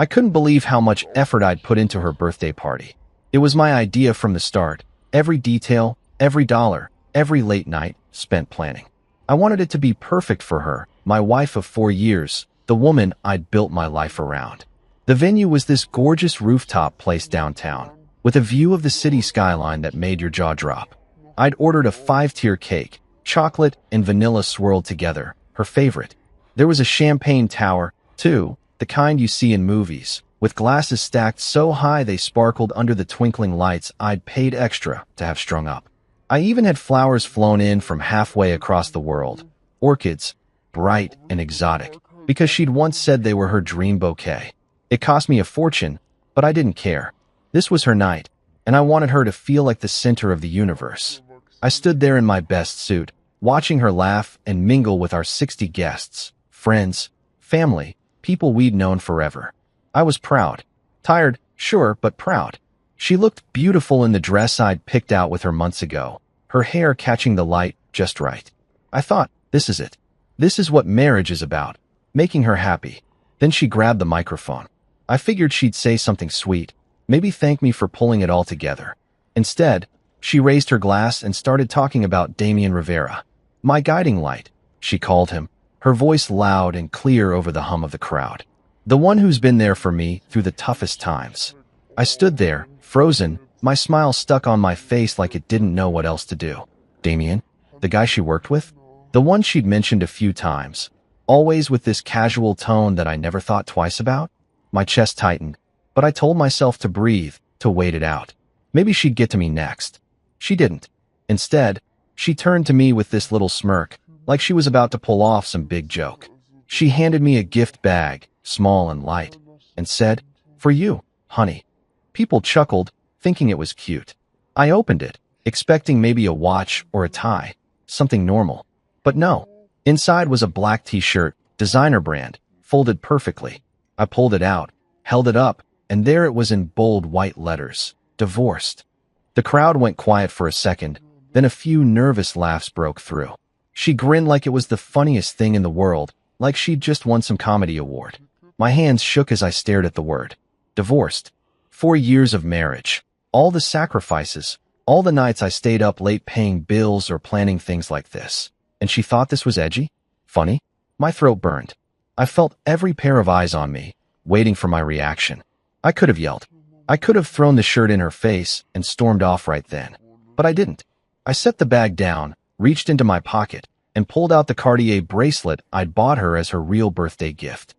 I couldn't believe how much effort I'd put into her birthday party. It was my idea from the start. Every detail, every dollar, every late night spent planning. I wanted it to be perfect for her, my wife of 4 years, the woman I'd built my life around. The venue was this gorgeous rooftop place downtown, with a view of the city skyline that made your jaw drop. I'd ordered a 5-tier cake, chocolate and vanilla swirled together, her favorite. There was a champagne tower, too, the kind you see in movies, with glasses stacked so high they sparkled under the twinkling lights I'd paid extra to have strung up. I even had flowers flown in from halfway across the world, orchids, bright and exotic, because she'd once said they were her dream bouquet. It cost me a fortune, but I didn't care. This was her night, and I wanted her to feel like the center of the universe. I stood there in my best suit, watching her laugh and mingle with our 60 guests, friends, family, people we'd known forever. I was proud. Tired, sure, but proud. She looked beautiful in the dress I'd picked out with her months ago, her hair catching the light just right. I thought, this is it. This is what marriage is about, making her happy. Then she grabbed the microphone. I figured she'd say something sweet, maybe thank me for pulling it all together. Instead, she raised her glass and started talking about Damian Rivera. My guiding light, she called him, her voice loud and clear over the hum of the crowd. The one who's been there for me through the toughest times. I stood there, frozen, my smile stuck on my face like it didn't know what else to do. Damian? The guy she worked with? The one she'd mentioned a few times, always with this casual tone that I never thought twice about? My chest tightened, but I told myself to breathe, to wait it out. Maybe she'd get to me next. She didn't. Instead, she turned to me with this little smirk, like she was about to pull off some big joke. She handed me a gift bag, small and light, and said, "For you, honey." People chuckled, thinking it was cute. I opened it, expecting maybe a watch or a tie, something normal. But no. Inside was a black t-shirt, designer brand, folded perfectly. I pulled it out, held it up, and there it was in bold white letters, "Divorced." The crowd went quiet for a second, then a few nervous laughs broke through. She grinned like it was the funniest thing in the world, like she'd just won some comedy award. My hands shook as I stared at the word. Divorced. 4 years of marriage. All the sacrifices. All the nights I stayed up late paying bills or planning things like this. And she thought this was edgy? Funny? My throat burned. I felt every pair of eyes on me, waiting for my reaction. I could have yelled. I could have thrown the shirt in her face and stormed off right then. But I didn't. I set the bag down, reached into my pocket, and pulled out the Cartier bracelet I'd bought her as her real birthday gift.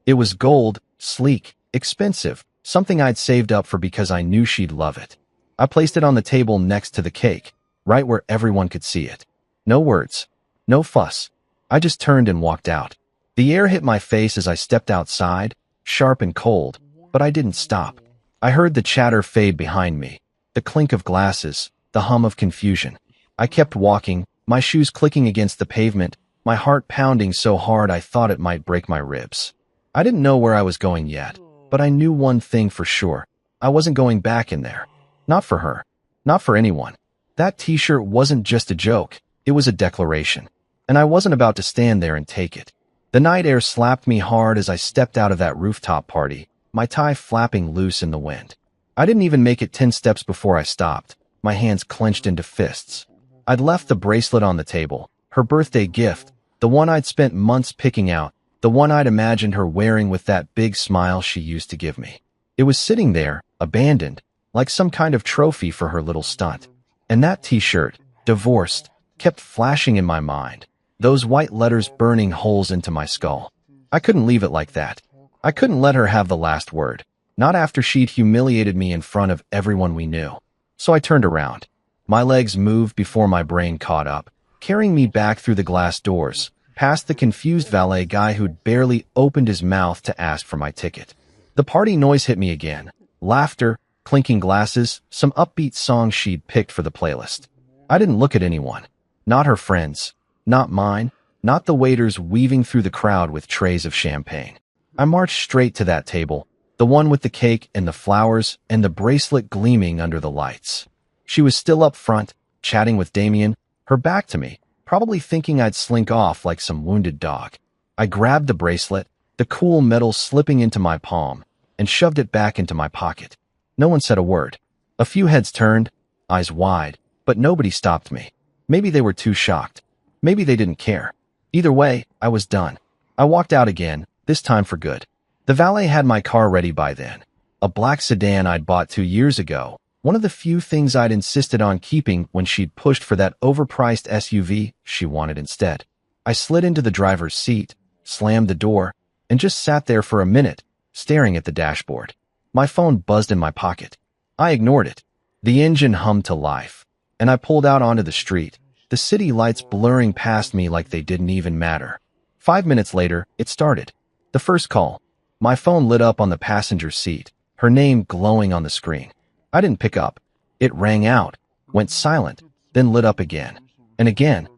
It was gold, sleek, expensive, something I'd saved up for because I knew she'd love it. I placed it on the table next to the cake, right where everyone could see it. No words. No fuss. I just turned and walked out. The air hit my face as I stepped outside, sharp and cold, but I didn't stop. I heard the chatter fade behind me, the clink of glasses, the hum of confusion. I kept walking, my shoes clicking against the pavement, my heart pounding so hard I thought it might break my ribs. I didn't know where I was going yet, but I knew one thing for sure. I wasn't going back in there. Not for her. Not for anyone. That t-shirt wasn't just a joke. It was a declaration. And I wasn't about to stand there and take it. The night air slapped me hard as I stepped out of that rooftop party, my tie flapping loose in the wind. I didn't even make it 10 steps before I stopped, my hands clenched into fists. I'd left the bracelet on the table, her birthday gift, the one I'd spent months picking out, the one I'd imagined her wearing with that big smile she used to give me. It was sitting there, abandoned, like some kind of trophy for her little stunt. And that t-shirt, divorced, kept flashing in my mind, those white letters burning holes into my skull. I couldn't leave it like that. I couldn't let her have the last word, not after she'd humiliated me in front of everyone we knew. So I turned around. My legs moved before my brain caught up, carrying me back through the glass doors, past the confused valet guy who'd barely opened his mouth to ask for my ticket. The party noise hit me again. Laughter, clinking glasses, some upbeat songs she'd picked for the playlist. I didn't look at anyone. Not her friends. Not mine. Not the waiters weaving through the crowd with trays of champagne. I marched straight to that table, the one with the cake and the flowers and the bracelet gleaming under the lights. She was still up front, chatting with Damian, her back to me, probably thinking I'd slink off like some wounded dog. I grabbed the bracelet, the cool metal slipping into my palm, and shoved it back into my pocket. No one said a word. A few heads turned, eyes wide, but nobody stopped me. Maybe they were too shocked. Maybe they didn't care. Either way, I was done. I walked out again, this time for good. The valet had my car ready by then. A black sedan I'd bought 2 years ago, one of the few things I'd insisted on keeping when she'd pushed for that overpriced SUV she wanted instead. I slid into the driver's seat, slammed the door, and just sat there for a minute, staring at the dashboard. My phone buzzed in my pocket. I ignored it. The engine hummed to life, and I pulled out onto the street, the city lights blurring past me like they didn't even matter. 5 minutes later, it started. The first call. My phone lit up on the passenger seat, her name glowing on the screen. I didn't pick up. It rang out, went silent, then lit up again, and again.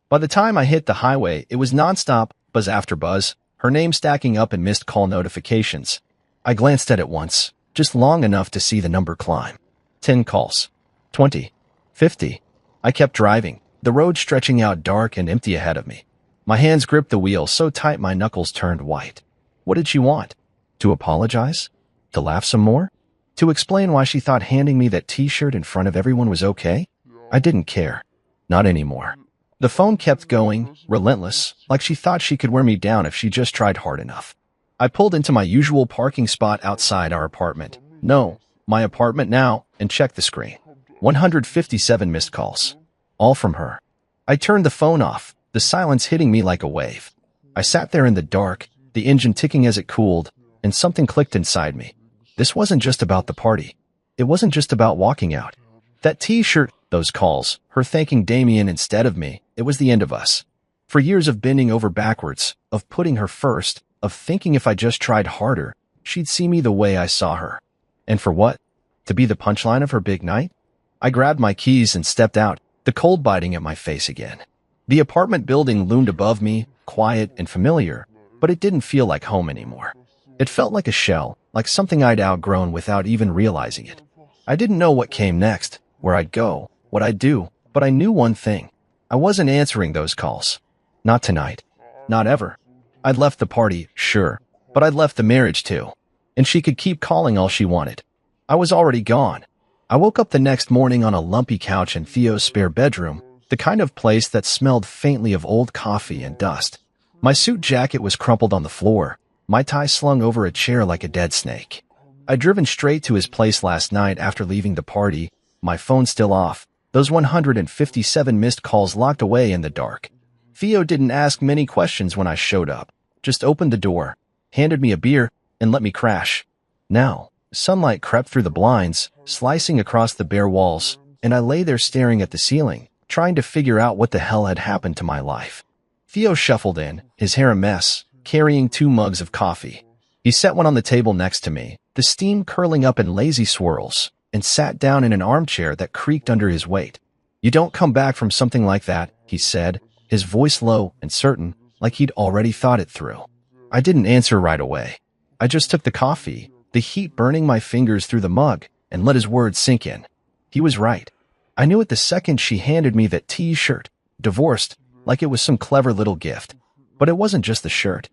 By the time I hit the highway, it was nonstop, buzz after buzz, her name stacking up in missed call notifications. I glanced at it once, just long enough to see the number climb. 10 calls. 20. 50. I kept driving, the road stretching out dark and empty ahead of me. My hands gripped the wheel so tight my knuckles turned white. What did she want? To apologize? To laugh some more? To explain why she thought handing me that t-shirt in front of everyone was okay? I didn't care. Not anymore. The phone kept going, relentless, like she thought she could wear me down if she just tried hard enough. I pulled into my usual parking spot outside our apartment. No, my apartment now, and checked the screen. 157 missed calls. All from her. I turned the phone off, the silence hitting me like a wave. I sat there in the dark, the engine ticking as it cooled, and something clicked inside me. This wasn't just about the party. It wasn't just about walking out. That t-shirt, those calls, her thanking Damien instead of me, it was the end of us. For years of bending over backwards, of putting her first, of thinking if I just tried harder, she'd see me the way I saw her. And for what? To be the punchline of her big night? I grabbed my keys and stepped out, the cold biting at my face again. The apartment building loomed above me, quiet and familiar, but it didn't feel like home anymore. It felt like a shell, like something I'd outgrown without even realizing it. I didn't know what came next, where I'd go, what I'd do, but I knew one thing. I wasn't answering those calls. Not tonight. Not ever. I'd left the party, sure, but I'd left the marriage too. And she could keep calling all she wanted. I was already gone. I woke up the next morning on a lumpy couch in Theo's spare bedroom, the kind of place that smelled faintly of old coffee and dust. My suit jacket was crumpled on the floor, my tie slung over a chair like a dead snake. I'd driven straight to his place last night after leaving the party, my phone still off, those 157 missed calls locked away in the dark. Theo didn't ask many questions when I showed up, just opened the door, handed me a beer, and let me crash. Now, sunlight crept through the blinds, slicing across the bare walls, and I lay there staring at the ceiling, trying to figure out what the hell had happened to my life. Theo shuffled in, his hair a mess, carrying 2 mugs of coffee. He set one on the table next to me, the steam curling up in lazy swirls, and sat down in an armchair that creaked under his weight. "You don't come back from something like that," he said, his voice low and certain, like he'd already thought it through. I didn't answer right away. I just took the coffee, the heat burning my fingers through the mug, and let his words sink in. He was right. I knew it the second she handed me that t-shirt, divorced, like it was some clever little gift. But it wasn't just the shirt.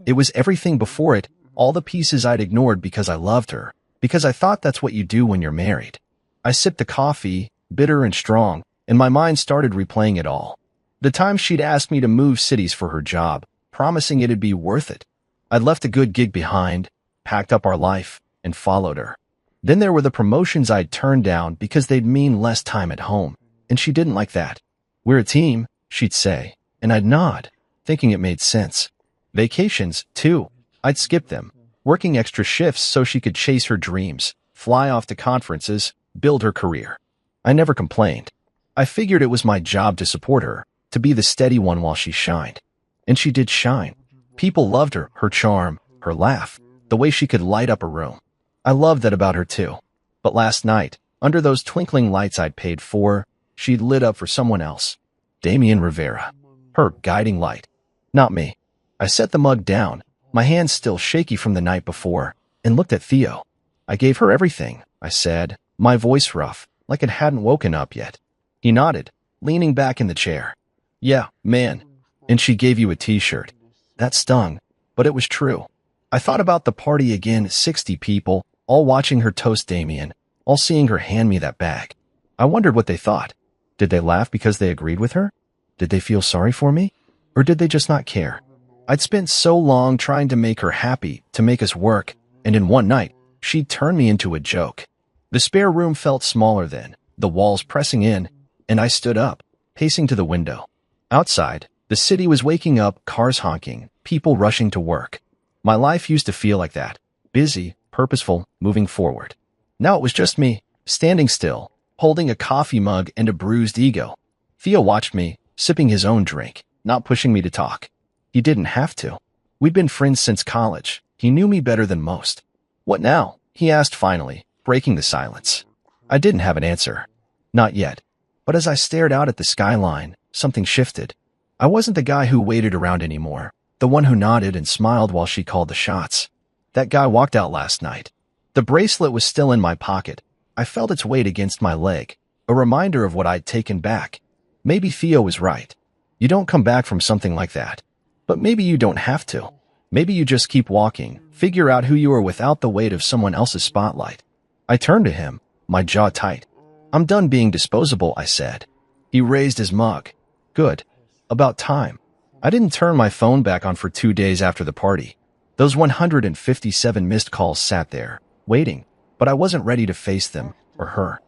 It was everything before it, all the pieces I'd ignored because I loved her, because I thought that's what you do when you're married. I sipped the coffee, bitter and strong, and my mind started replaying it all. The time she'd asked me to move cities for her job, promising it'd be worth it. I'd left a good gig behind, packed up our life, and followed her. Then there were the promotions I'd turned down because they'd mean less time at home, and she didn't like that. "We're a team," she'd say, and I'd nod, thinking it made sense. Vacations, too. I'd skip them, working extra shifts so she could chase her dreams, fly off to conferences, build her career. I never complained. I figured it was my job to support her, to be the steady one while she shined. And she did shine. People loved her charm, her laugh, the way she could light up a room. I loved that about her too. But last night, under those twinkling lights I'd paid for, she'd lit up for someone else. Damien Rivera. Her guiding light. Not me. I set the mug down, my hands still shaky from the night before, and looked at Theo. "I gave her everything," I said, my voice rough, like it hadn't woken up yet. He nodded, leaning back in the chair. "Yeah, man. And she gave you a t-shirt. That stung. but it was true. I thought about the party again, 60 people, all watching her toast Damien, all seeing her hand me that bag. I wondered what they thought. Did they laugh because they agreed with her? Did they feel sorry for me? Or did they just not care? I'd spent so long trying to make her happy, to make us work, and in one night, she'd turned me into a joke. The spare room felt smaller then, the walls pressing in, and I stood up, pacing to the window. Outside, the city was waking up, cars honking, people rushing to work. My life used to feel like that, busy, purposeful, moving forward. Now it was just me, standing still, holding a coffee mug and a bruised ego. Theo watched me, sipping his own drink, not pushing me to talk. He didn't have to. We'd been friends since college. He knew me better than most. What now? He asked finally, breaking the silence. I didn't have an answer. Not yet. But as I stared out at the skyline, something shifted. I wasn't the guy who waited around anymore, the one who nodded and smiled while she called the shots. That guy walked out last night. The bracelet was still in my pocket. I felt its weight against my leg, a reminder of what I'd taken back. Maybe Theo was right. You don't come back from something like that. But maybe you don't have to. Maybe you just keep walking, figure out who you are without the weight of someone else's spotlight. I turned to him, my jaw tight. I'm done being disposable, I said. He raised his mug. Good. About time. I didn't turn my phone back on for 2 days after the party. Those 157 missed calls sat there, waiting, but I wasn't ready to face them, or her.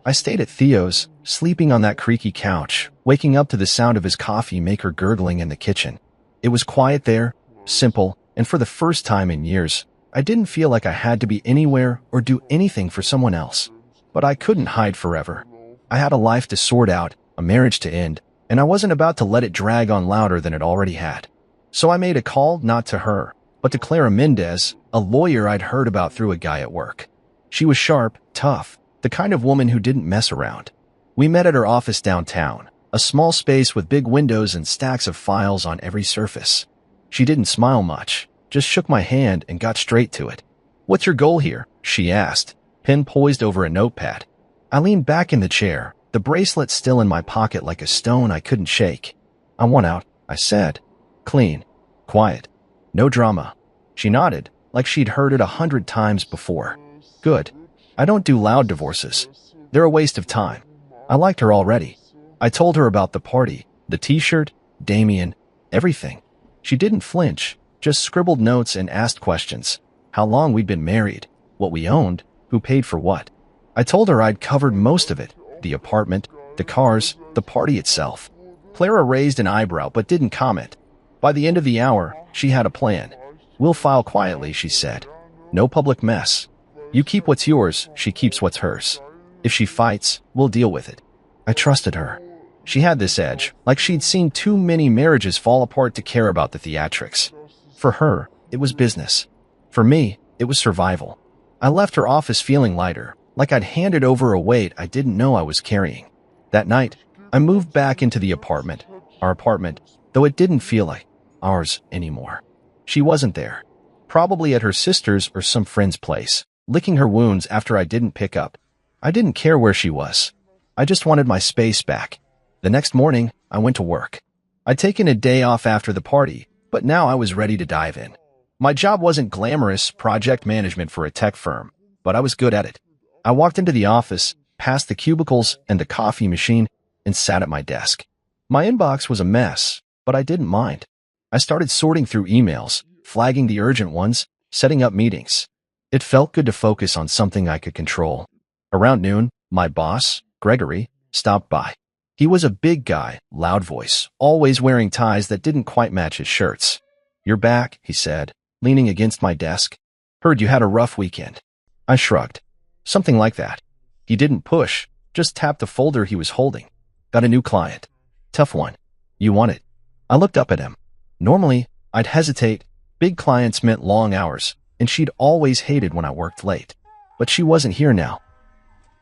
I stayed at Theo's, sleeping on that creaky couch, waking up to the sound of his coffee maker gurgling in the kitchen. It was quiet there, simple, and for the first time in years, I didn't feel like I had to be anywhere or do anything for someone else. But I couldn't hide forever. I had a life to sort out, a marriage to end, and I wasn't about to let it drag on louder than it already had. So I made a call not to her, but to Clara Mendez, a lawyer I'd heard about through a guy at work. She was sharp, tough, the kind of woman who didn't mess around. We met at her office downtown, a small space with big windows and stacks of files on every surface. She didn't smile much, just shook my hand and got straight to it. What's your goal here? She asked, pen poised over a notepad. I leaned back in the chair, the bracelet still in my pocket like a stone I couldn't shake. I want out, I said. Clean. Quiet. No drama. She nodded, like she'd heard it 100 times before. Good. I don't do loud divorces. They're a waste of time. I liked her already. I told her about the party, the t-shirt, Damien, everything. She didn't flinch, just scribbled notes and asked questions. How long we'd been married, what we owned, who paid for what. I told her I'd covered most of it, the apartment, the cars, the party itself. Clara raised an eyebrow but didn't comment. By the end of the hour, she had a plan. We'll file quietly, she said. No public mess. You keep what's yours, she keeps what's hers. If she fights, we'll deal with it. I trusted her. She had this edge, like she'd seen too many marriages fall apart to care about the theatrics. For her, it was business. For me, it was survival. I left her office feeling lighter, like I'd handed over a weight I didn't know I was carrying. That night, I moved back into the apartment, our apartment, though it didn't feel like ours anymore. She wasn't there. Probably at her sister's or some friend's place, licking her wounds after I didn't pick up. I didn't care where she was. I just wanted my space back. The next morning, I went to work. I'd taken a day off after the party, but now I was ready to dive in. My job wasn't glamorous project management for a tech firm, but I was good at it. I walked into the office, past the cubicles and the coffee machine, and sat at my desk. My inbox was a mess, but I didn't mind. I started sorting through emails, flagging the urgent ones, setting up meetings. It felt good to focus on something I could control. Around noon, my boss, Gregory, stopped by. He was a big guy, loud voice, always wearing ties that didn't quite match his shirts. You're back, he said, leaning against my desk. Heard you had a rough weekend. I shrugged. Something like that. He didn't push, just tapped the folder he was holding. Got a new client. Tough one. You want it? I looked up at him. Normally, I'd hesitate. Big clients meant long hours, and she'd always hated when I worked late. But she wasn't here now.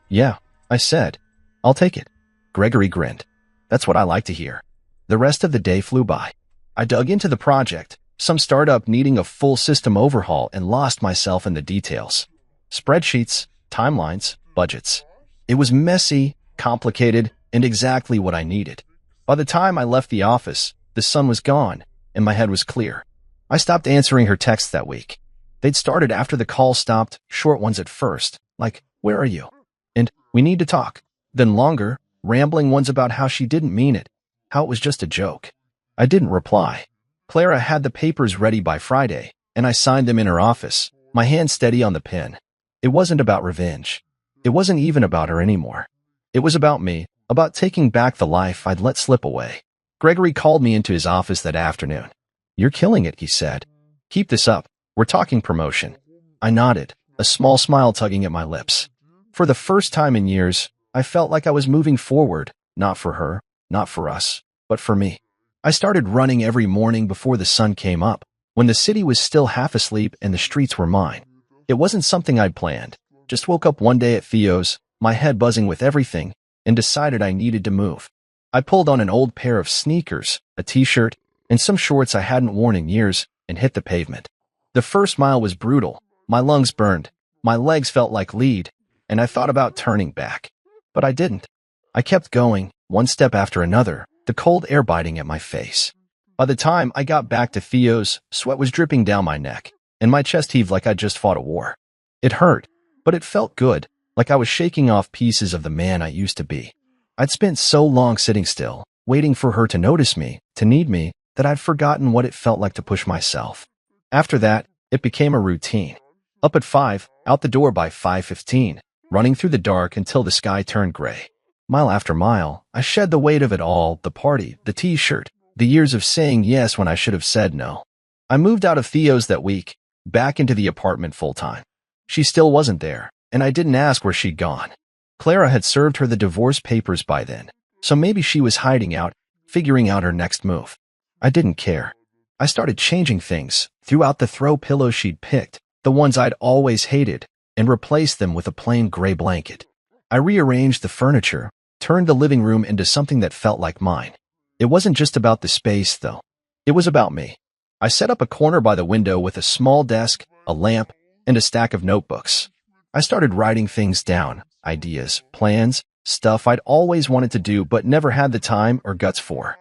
Yeah, I said. I'll take it. Gregory grinned. That's what I like to hear. The rest of the day flew by. I dug into the project, some startup needing a full system overhaul, and lost myself in the details. Spreadsheets, timelines, budgets. It was messy, complicated, and exactly what I needed. By the time I left the office, the sun was gone, and my head was clear. I stopped answering her texts that week. They'd started after the call stopped, short ones at first, like, "Where are you?" And "We need to talk." Then longer, rambling ones about how she didn't mean it, how it was just a joke. I didn't reply. Clara had the papers ready by Friday, and I signed them in her office, my hand steady on the pen. It wasn't about revenge. It wasn't even about her anymore. It was about me, about taking back the life I'd let slip away. Gregory called me into his office that afternoon. "You're killing it," he said. "Keep this up. We're talking promotion." I nodded, a small smile tugging at my lips. For the first time in years, I felt like I was moving forward, not for her, not for us, but for me. I started running every morning before the sun came up, when the city was still half asleep and the streets were mine. It wasn't something I'd planned. Just woke up one day at Theo's, my head buzzing with everything, and decided I needed to move. I pulled on an old pair of sneakers, a t-shirt, and some shorts I hadn't worn in years, and hit the pavement. The first mile was brutal. My lungs burned. My legs felt like lead, and I thought about turning back. But I didn't. I kept going, one step after another, the cold air biting at my face. By the time I got back to Theo's, sweat was dripping down my neck, and my chest heaved like I'd just fought a war. It hurt, but it felt good, like I was shaking off pieces of the man I used to be. I'd spent so long sitting still, waiting for her to notice me, to need me, that I'd forgotten what it felt like to push myself. After that, it became a routine. Up at 5, out the door by 5:15, running through the dark until the sky turned gray. Mile after mile, I shed the weight of it all, the party, the t-shirt, the years of saying yes when I should have said no. I moved out of Theo's that week, back into the apartment full-time. She still wasn't there, and I didn't ask where she'd gone. Clara had served her the divorce papers by then, so maybe she was hiding out, figuring out her next move. I didn't care. I started changing things, threw out the throw pillows she'd picked, the ones I'd always hated, and replaced them with a plain gray blanket. I rearranged the furniture, turned the living room into something that felt like mine. It wasn't just about the space, though. It was about me. I set up a corner by the window with a small desk, a lamp, and a stack of notebooks. I started writing things down, ideas, plans, stuff I'd always wanted to do but never had the time or guts for.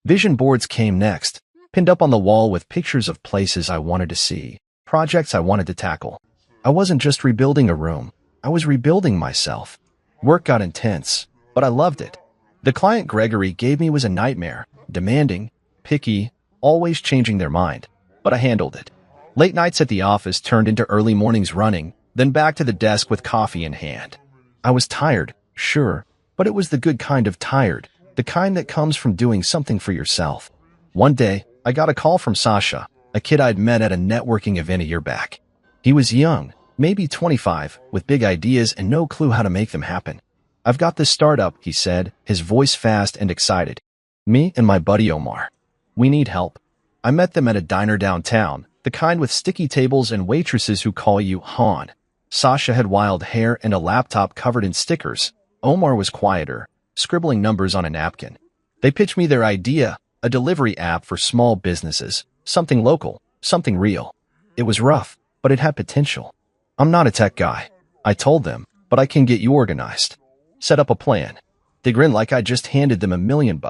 Vision boards came next, pinned up on the wall with pictures of places I wanted to see, projects I wanted to tackle. I wasn't just rebuilding a room. I was rebuilding myself. Work got intense, but I loved it. The client Gregory gave me was a nightmare, demanding, picky, always changing their mind, but I handled it. Late nights at the office turned into early mornings running, then back to the desk with coffee in hand. I was tired, sure, but it was the good kind of tired, the kind that comes from doing something for yourself. One day, I got a call from Sasha, a kid I'd met at a networking event a year back. He was young, maybe 25, with big ideas and no clue how to make them happen. "I've got this startup," he said, his voice fast and excited. "Me and my buddy Omar. We need help." I met them at a diner downtown, the kind with sticky tables and waitresses who call you Han. Sasha had wild hair and a laptop covered in stickers. Omar was quieter, scribbling numbers on a napkin. They pitched me their idea, a delivery app for small businesses, something local, something real. It was rough, but it had potential. "I'm not a tech guy," I told them, "but I can get you organized. Set up a plan." They grinned like I just handed them $1 million.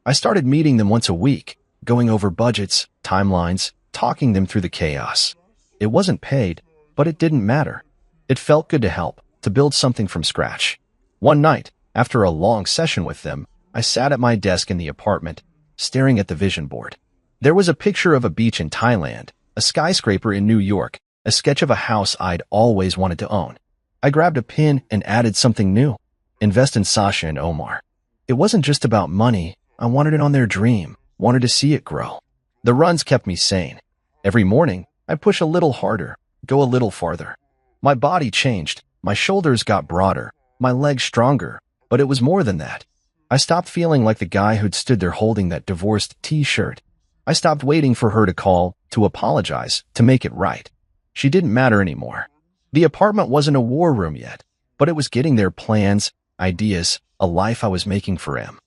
I started meeting them once a week, going over budgets, timelines, talking them through the chaos. It wasn't paid, but it didn't matter. It felt good to help, to build something from scratch. One night, after a long session with them, I sat at my desk in the apartment, staring at the vision board. There was a picture of a beach in Thailand, a skyscraper in New York, a sketch of a house I'd always wanted to own. I grabbed a pen and added something new. Invest in Sasha and Omar. It wasn't just about money. I wanted it on their dream, wanted to see it grow. The runs kept me sane. Every morning, I'd push a little harder, go a little farther. My body changed. My shoulders got broader, my legs stronger, but it was more than that. I stopped feeling like the guy who'd stood there holding that divorced t-shirt. I stopped waiting for her to call, to apologize, to make it right. She didn't matter anymore. The apartment wasn't a war room yet, but it was getting there: plans, ideas, a life I was making for him.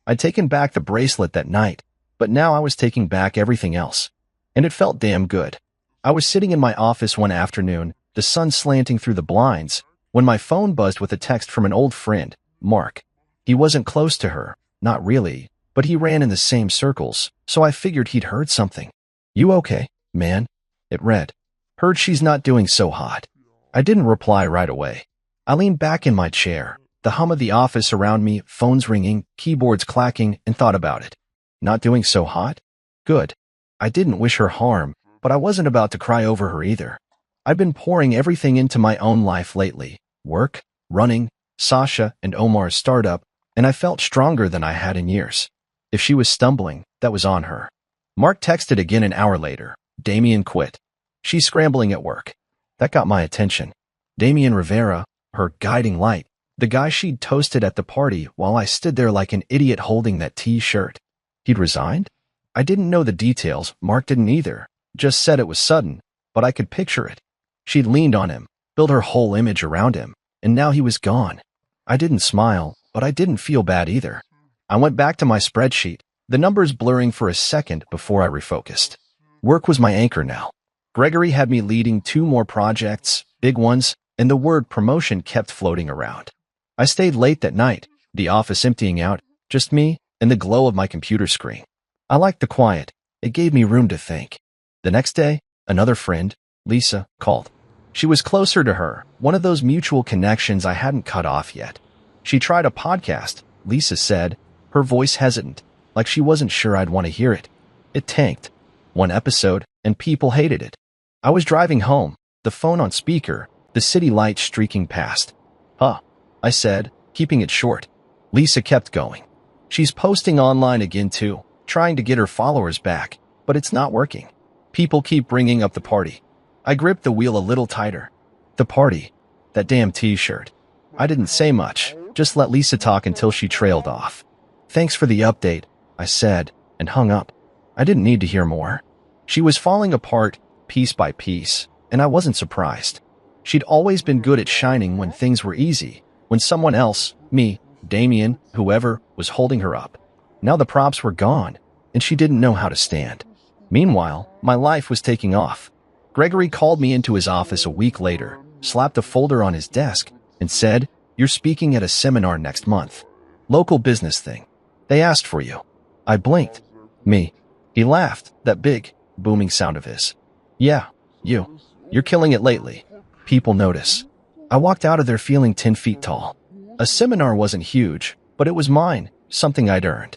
I'd taken back the bracelet that night, but now I was taking back everything else. And it felt damn good. I was sitting in my office one afternoon, the sun slanting through the blinds, when my phone buzzed with a text from an old friend, Mark. He wasn't close to her, not really, but he ran in the same circles, so I figured he'd heard something. You okay, man? It read. Heard she's not doing so hot. I didn't reply right away. I leaned back in my chair, the hum of the office around me, phones ringing, keyboards clacking, and thought about it. Not doing so hot? Good. I didn't wish her harm, but I wasn't about to cry over her either. I've been pouring everything into my own life lately. Work, running, Sasha and Omar's startup, and I felt stronger than I had in years. If she was stumbling, that was on her. Mark texted again an hour later. Damien quit. She's scrambling at work. That got my attention. Damien Rivera, her guiding light, the guy she'd toasted at the party while I stood there like an idiot holding that T-shirt. He'd resigned? I didn't know the details, Mark didn't either. Just said it was sudden, but I could picture it. She'd leaned on him, built her whole image around him, and now he was gone. I didn't smile, but I didn't feel bad either. I went back to my spreadsheet, the numbers blurring for a second before I refocused. Work was my anchor now. Gregory had me leading 2 more projects, big ones, and the word promotion kept floating around. I stayed late that night, the office emptying out, just me and the glow of my computer screen. I liked the quiet. It gave me room to think. The next day, another friend, Lisa, called. She was closer to her, one of those mutual connections I hadn't cut off yet. She tried a podcast, Lisa said, her voice hesitant, like she wasn't sure I'd want to hear it. It tanked. 1 episode, and people hated it. I was driving home, the phone on speaker, the city lights streaking past. Huh, I said, keeping it short. Lisa kept going. She's posting online again too, trying to get her followers back, but it's not working. People keep bringing up the party. I gripped the wheel a little tighter. The party. That damn T-shirt. I didn't say much, just let Lisa talk until she trailed off. Thanks for the update, I said, and hung up. I didn't need to hear more. She was falling apart, piece by piece, and I wasn't surprised. She'd always been good at shining when things were easy, when someone else, me, Damien, whoever, was holding her up. Now the props were gone, and she didn't know how to stand. Meanwhile, my life was taking off. Gregory called me into his office a week later, slapped a folder on his desk, and said, "You're speaking at a seminar next month. Local business thing. They asked for you." I blinked. Me. He laughed, that big, booming sound of his. "Yeah, you. You're killing it lately. People notice." I walked out of there feeling 10 feet tall. A seminar wasn't huge, but it was mine, something I'd earned.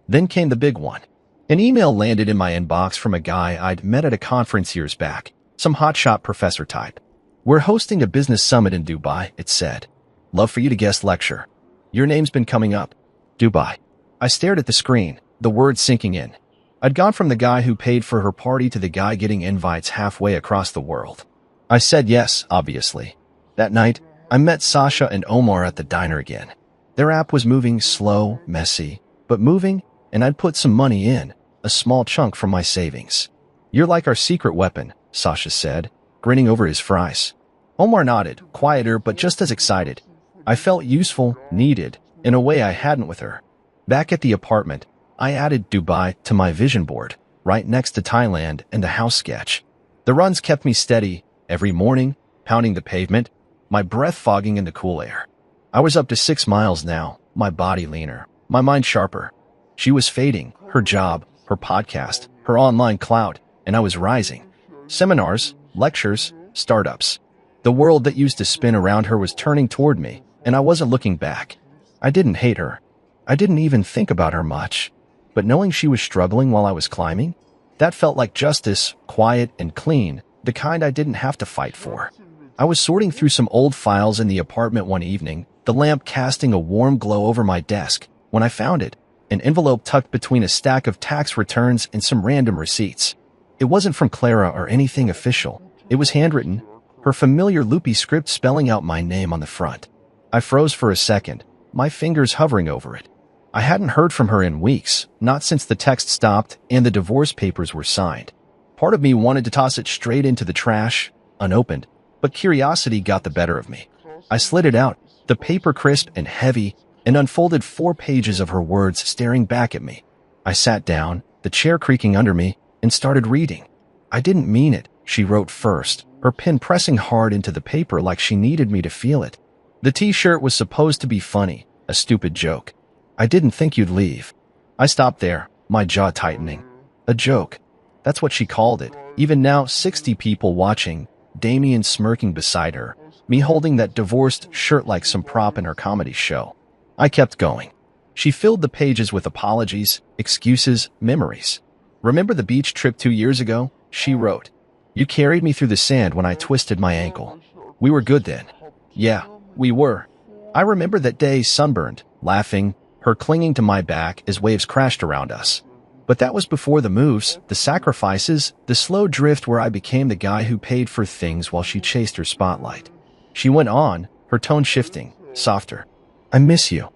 Then came the big one. An email landed in my inbox from a guy I'd met at a conference years back, some hotshot professor type. "We're hosting a business summit in Dubai," it said. "Love for you to guest lecture. Your name's been coming up." Dubai. I stared at the screen, the words sinking in. I'd gone from the guy who paid for her party to the guy getting invites halfway across the world. I said yes, obviously. That night, I met Sasha and Omar at the diner again. Their app was moving slow, messy, but moving, and I'd put some money in, a small chunk from my savings. "You're like our secret weapon," Sasha said, grinning over his fries. Omar nodded, quieter but just as excited. I felt useful, needed, in a way I hadn't with her. Back at the apartment, I added Dubai to my vision board, right next to Thailand and a house sketch. The runs kept me steady, every morning, pounding the pavement, my breath fogging in the cool air. I was up to 6 miles now, my body leaner, my mind sharper. She was fading, her job, her podcast, her online clout, and I was rising. Seminars, lectures, startups. The world that used to spin around her was turning toward me, and I wasn't looking back. I didn't hate her. I didn't even think about her much. But knowing she was struggling while I was climbing, that felt like justice, quiet and clean, the kind I didn't have to fight for. I was sorting through some old files in the apartment one evening, the lamp casting a warm glow over my desk, when I found it, an envelope tucked between a stack of tax returns and some random receipts. It wasn't from Clara or anything official. It was handwritten, her familiar loopy script spelling out my name on the front. I froze for a second, my fingers hovering over it. I hadn't heard from her in weeks, not since the text stopped and the divorce papers were signed. Part of me wanted to toss it straight into the trash, unopened, but curiosity got the better of me. I slid it out, the paper crisp and heavy, and unfolded 4 pages of her words staring back at me. I sat down, the chair creaking under me, and started reading. "I didn't mean it," she wrote first, her pen pressing hard into the paper like she needed me to feel it. "The T-shirt was supposed to be funny, a stupid joke. I didn't think you'd leave." I stopped there, my jaw tightening. A joke. That's what she called it. Even now, 60 people watching, Damien smirking beside her, me holding that divorced shirt like some prop in her comedy show. I kept going. She filled the pages with apologies, excuses, memories. Remember the beach trip 2 years ago? She wrote. You carried me through the sand when I twisted my ankle. We were good then. Yeah, we were. I remember that day, sunburned, laughing, her clinging to my back as waves crashed around us. But that was before the moves, the sacrifices, the slow drift where I became the guy who paid for things while she chased her spotlight. She went on, her tone shifting, softer. I miss you.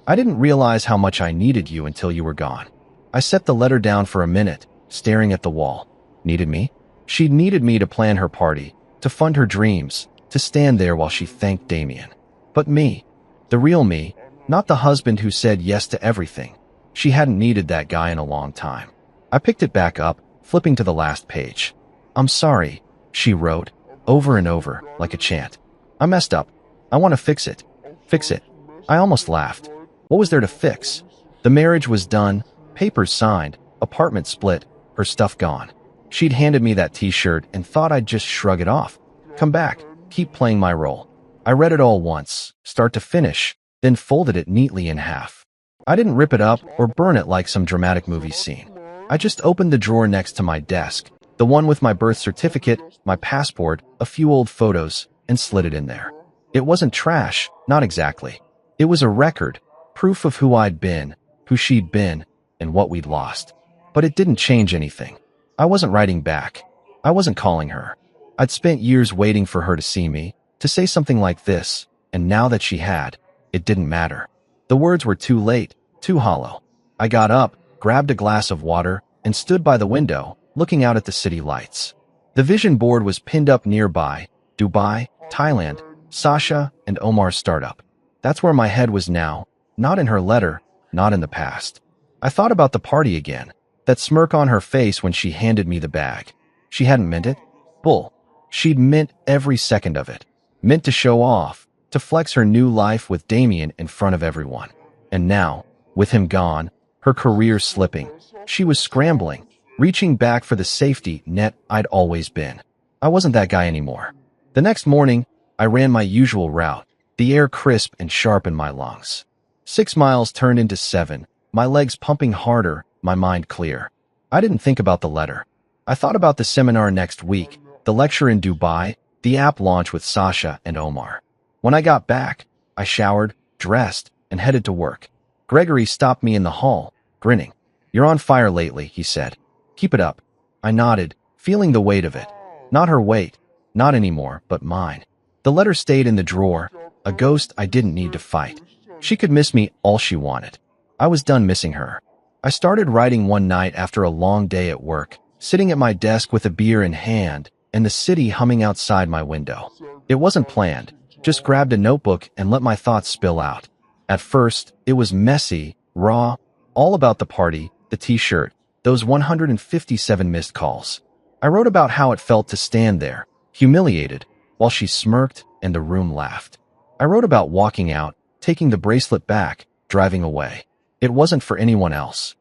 I didn't realize how much I needed you until you were gone. I set the letter down for a minute, staring at the wall. Needed me? She needed me to plan her party, to fund her dreams, to stand there while she thanked Damien. But me, the real me, not the husband who said yes to everything. She hadn't needed that guy in a long time. I picked it back up, flipping to the last page. I'm sorry, she wrote, over and over, like a chant. I messed up. I want to fix it. Fix it. I almost laughed. What was there to fix? The marriage was done, papers signed, apartment split, her stuff gone. She'd handed me that t-shirt and thought I'd just shrug it off. Come back, keep playing my role. I read it all once, start to finish, then folded it neatly in half. I didn't rip it up or burn it like some dramatic movie scene. I just opened the drawer next to my desk, the one with my birth certificate, my passport, a few old photos, and slid it in there. It wasn't trash, not exactly. It was a record, proof of who I'd been, who she'd been, and what we'd lost. But it didn't change anything. I wasn't writing back. I wasn't calling her. I'd spent years waiting for her to see me, to say something like this, and now that she had, it didn't matter. The words were too late, too hollow. I got up, grabbed a glass of water, and stood by the window, looking out at the city lights. The vision board was pinned up nearby, Dubai, Thailand, Sasha, and Omar's startup. That's where my head was now, not in her letter, not in the past. I thought about the party again, that smirk on her face when she handed me the bag. She hadn't meant it. Bull. She'd meant every second of it. Meant to show off, to flex her new life with Damien in front of everyone. And now, with him gone, her career slipping, she was scrambling, reaching back for the safety net I'd always been. I wasn't that guy anymore. The next morning, I ran my usual route, the air crisp and sharp in my lungs. 6 miles turned into 7, my legs pumping harder, my mind clear. I didn't think about the letter. I thought about the seminar next week, the lecture in Dubai, the app launch with Sasha and Omar. When I got back, I showered, dressed, and headed to work. Gregory stopped me in the hall, grinning. You're on fire lately, he said. Keep it up. I nodded, feeling the weight of it. Not her weight, not anymore, but mine. The letter stayed in the drawer, a ghost I didn't need to fight. She could miss me all she wanted. I was done missing her. I started writing one night after a long day at work, sitting at my desk with a beer in hand and the city humming outside my window. It wasn't planned, just grabbed a notebook and let my thoughts spill out. At first, it was messy, raw, all about the party, the t-shirt, those 157 missed calls. I wrote about how it felt to stand there, humiliated, while she smirked and the room laughed. I wrote about walking out, taking the bracelet back, driving away. It wasn't for anyone else.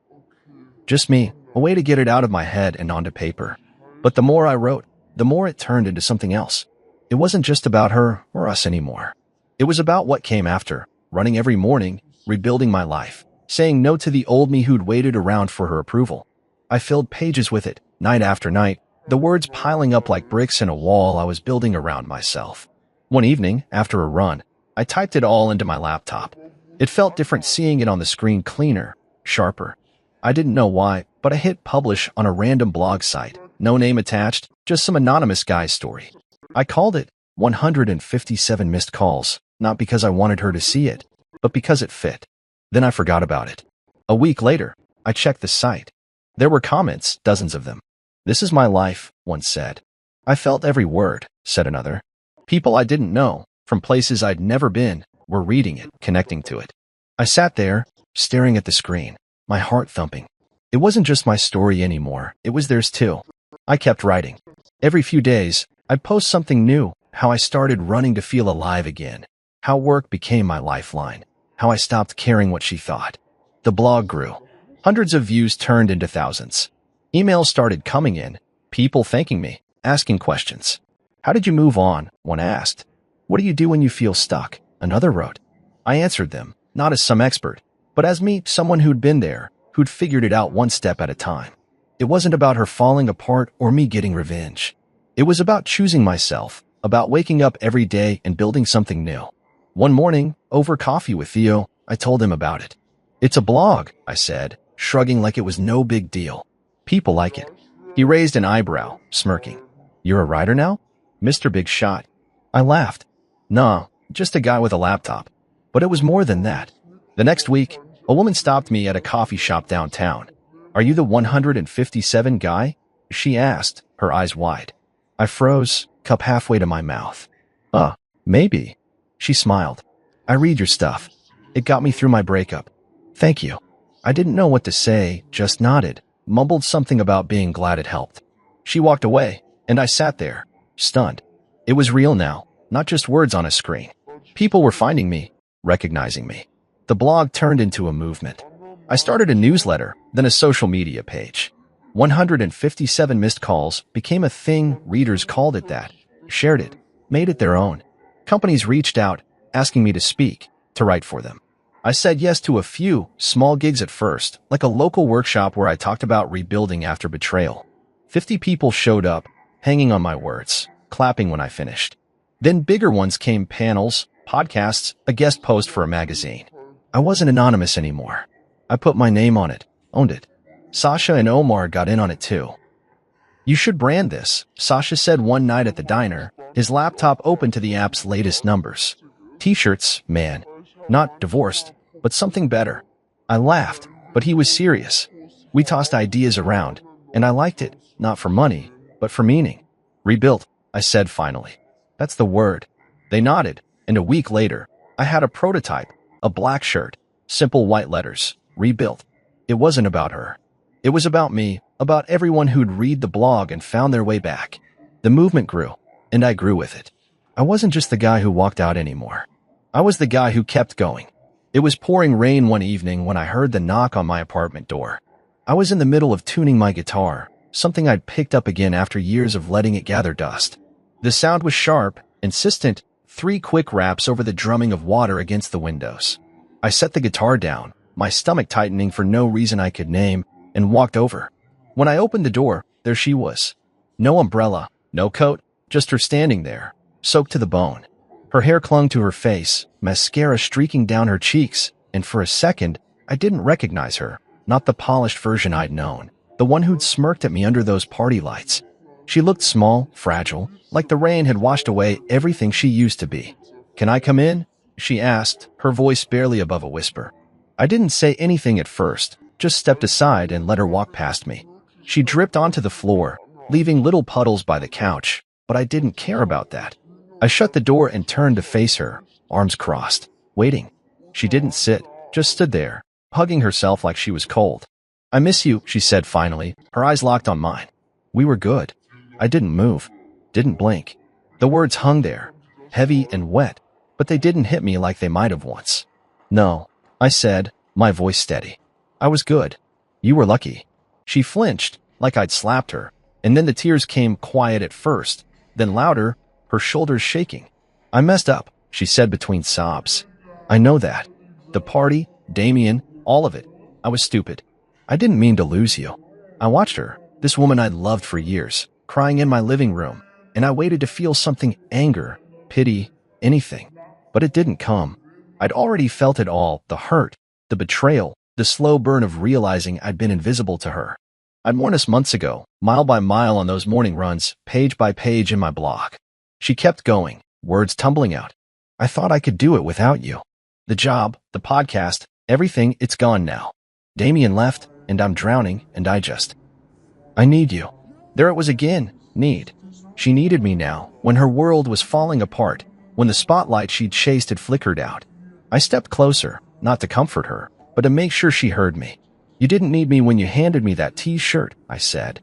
Just me, a way to get it out of my head and onto paper. But the more I wrote, the more it turned into something else. It wasn't just about her or us anymore. It was about what came after, running every morning, rebuilding my life, saying no to the old me who'd waited around for her approval. I filled pages with it, night after night, the words piling up like bricks in a wall I was building around myself. One evening, after a run, I typed it all into my laptop. It felt different seeing it on the screen, cleaner, sharper. I didn't know why, but I hit publish on a random blog site. No name attached, just some anonymous guy's story. I called it 157 Missed Calls, not because I wanted her to see it, but because it fit. Then I forgot about it. A week later, I checked the site. There were comments, dozens of them. This is my life, one said. I felt every word, said another. People I didn't know, from places I'd never been, were reading it, connecting to it. I sat there, staring at the screen, my heart thumping. It wasn't just my story anymore, it was theirs too. I kept writing. Every few days, I'd post something new, how I started running to feel alive again, how work became my lifeline, how I stopped caring what she thought. The blog grew. Hundreds of views turned into thousands. Emails started coming in, people thanking me, asking questions. How did you move on? One asked. What do you do when you feel stuck? Another wrote. I answered them, not as some expert, but as me, someone who'd been there, who'd figured it out one step at a time. It wasn't about her falling apart or me getting revenge. It was about choosing myself, about waking up every day and building something new. One morning, over coffee with Theo, I told him about it. It's a blog, I said, shrugging like it was no big deal. People like it. He raised an eyebrow, smirking. You're a writer now? Mr. Big Shot. I laughed. Nah, just a guy with a laptop. But it was more than that. The next week, a woman stopped me at a coffee shop downtown. Are you the 157 guy? She asked, her eyes wide. I froze, cup halfway to my mouth. Maybe. She smiled. I read your stuff. It got me through my breakup. Thank you. I didn't know what to say, just nodded, mumbled something about being glad it helped. She walked away, and I sat there, stunned. It was real now, not just words on a screen. People were finding me, recognizing me. The blog turned into a movement. I started a newsletter, then a social media page. 157 missed calls became a thing. Readers called it that, shared it, made it their own. Companies reached out, asking me to speak, to write for them. I said yes to a few small gigs at first, like a local workshop where I talked about rebuilding after betrayal. 50 people showed up, hanging on my words, clapping when I finished. Then bigger ones came: panels, podcasts, a guest post for a magazine. I wasn't anonymous anymore. I put my name on it, owned it. Sasha and Omar got in on it too. You should brand this, Sasha said one night at the diner, his laptop open to the app's latest numbers. T-shirts, man. Not divorced, but something better. I laughed, but he was serious. We tossed ideas around, and I liked it, not for money, but for meaning. Rebuilt, I said finally. That's the word. They nodded, and a week later, I had a prototype, a black shirt, simple white letters, rebuilt. It wasn't about her. It was about me, about everyone who'd read the blog and found their way back. The movement grew, and I grew with it. I wasn't just the guy who walked out anymore. I was the guy who kept going. It was pouring rain one evening when I heard the knock on my apartment door. I was in the middle of tuning my guitar, something I'd picked up again after years of letting it gather dust. The sound was sharp, insistent, 3 quick raps over the drumming of water against the windows. I set the guitar down, my stomach tightening for no reason I could name, and walked over. When I opened the door, there she was. No umbrella, no coat, just her standing there, soaked to the bone. Her hair clung to her face, mascara streaking down her cheeks, and for a second, I didn't recognize her, not the polished version I'd known, the one who'd smirked at me under those party lights. She looked small, fragile, like the rain had washed away everything she used to be. Can I come in? She asked, her voice barely above a whisper. I didn't say anything at first, just stepped aside and let her walk past me. She dripped onto the floor, leaving little puddles by the couch, but I didn't care about that. I shut the door and turned to face her, arms crossed, waiting. She didn't sit, just stood there, hugging herself like she was cold. I miss you, she said finally, her eyes locked on mine. We were good. I didn't move, didn't blink. The words hung there, heavy and wet, but they didn't hit me like they might have once. No, I said, my voice steady. I was good. You were lucky. She flinched, like I'd slapped her, and then the tears came quiet at first, then louder, her shoulders shaking. I messed up, she said between sobs. I know that. The party, Damien, all of it. I was stupid. I didn't mean to lose you. I watched her, this woman I'd loved for years, crying in my living room, and I waited to feel something: anger, pity, anything. But it didn't come. I'd already felt it all, the hurt, the betrayal, the slow burn of realizing I'd been invisible to her. I'd worn us months ago, mile by mile on those morning runs, page by page in my blog. She kept going, words tumbling out. I thought I could do it without you. The job, the podcast, everything, it's gone now. Damien left, and I'm drowning, and I need you. There it was again, need. She needed me now, when her world was falling apart, when the spotlight she'd chased had flickered out. I stepped closer, not to comfort her, but to make sure she heard me. You didn't need me when you handed me that T-shirt, I said.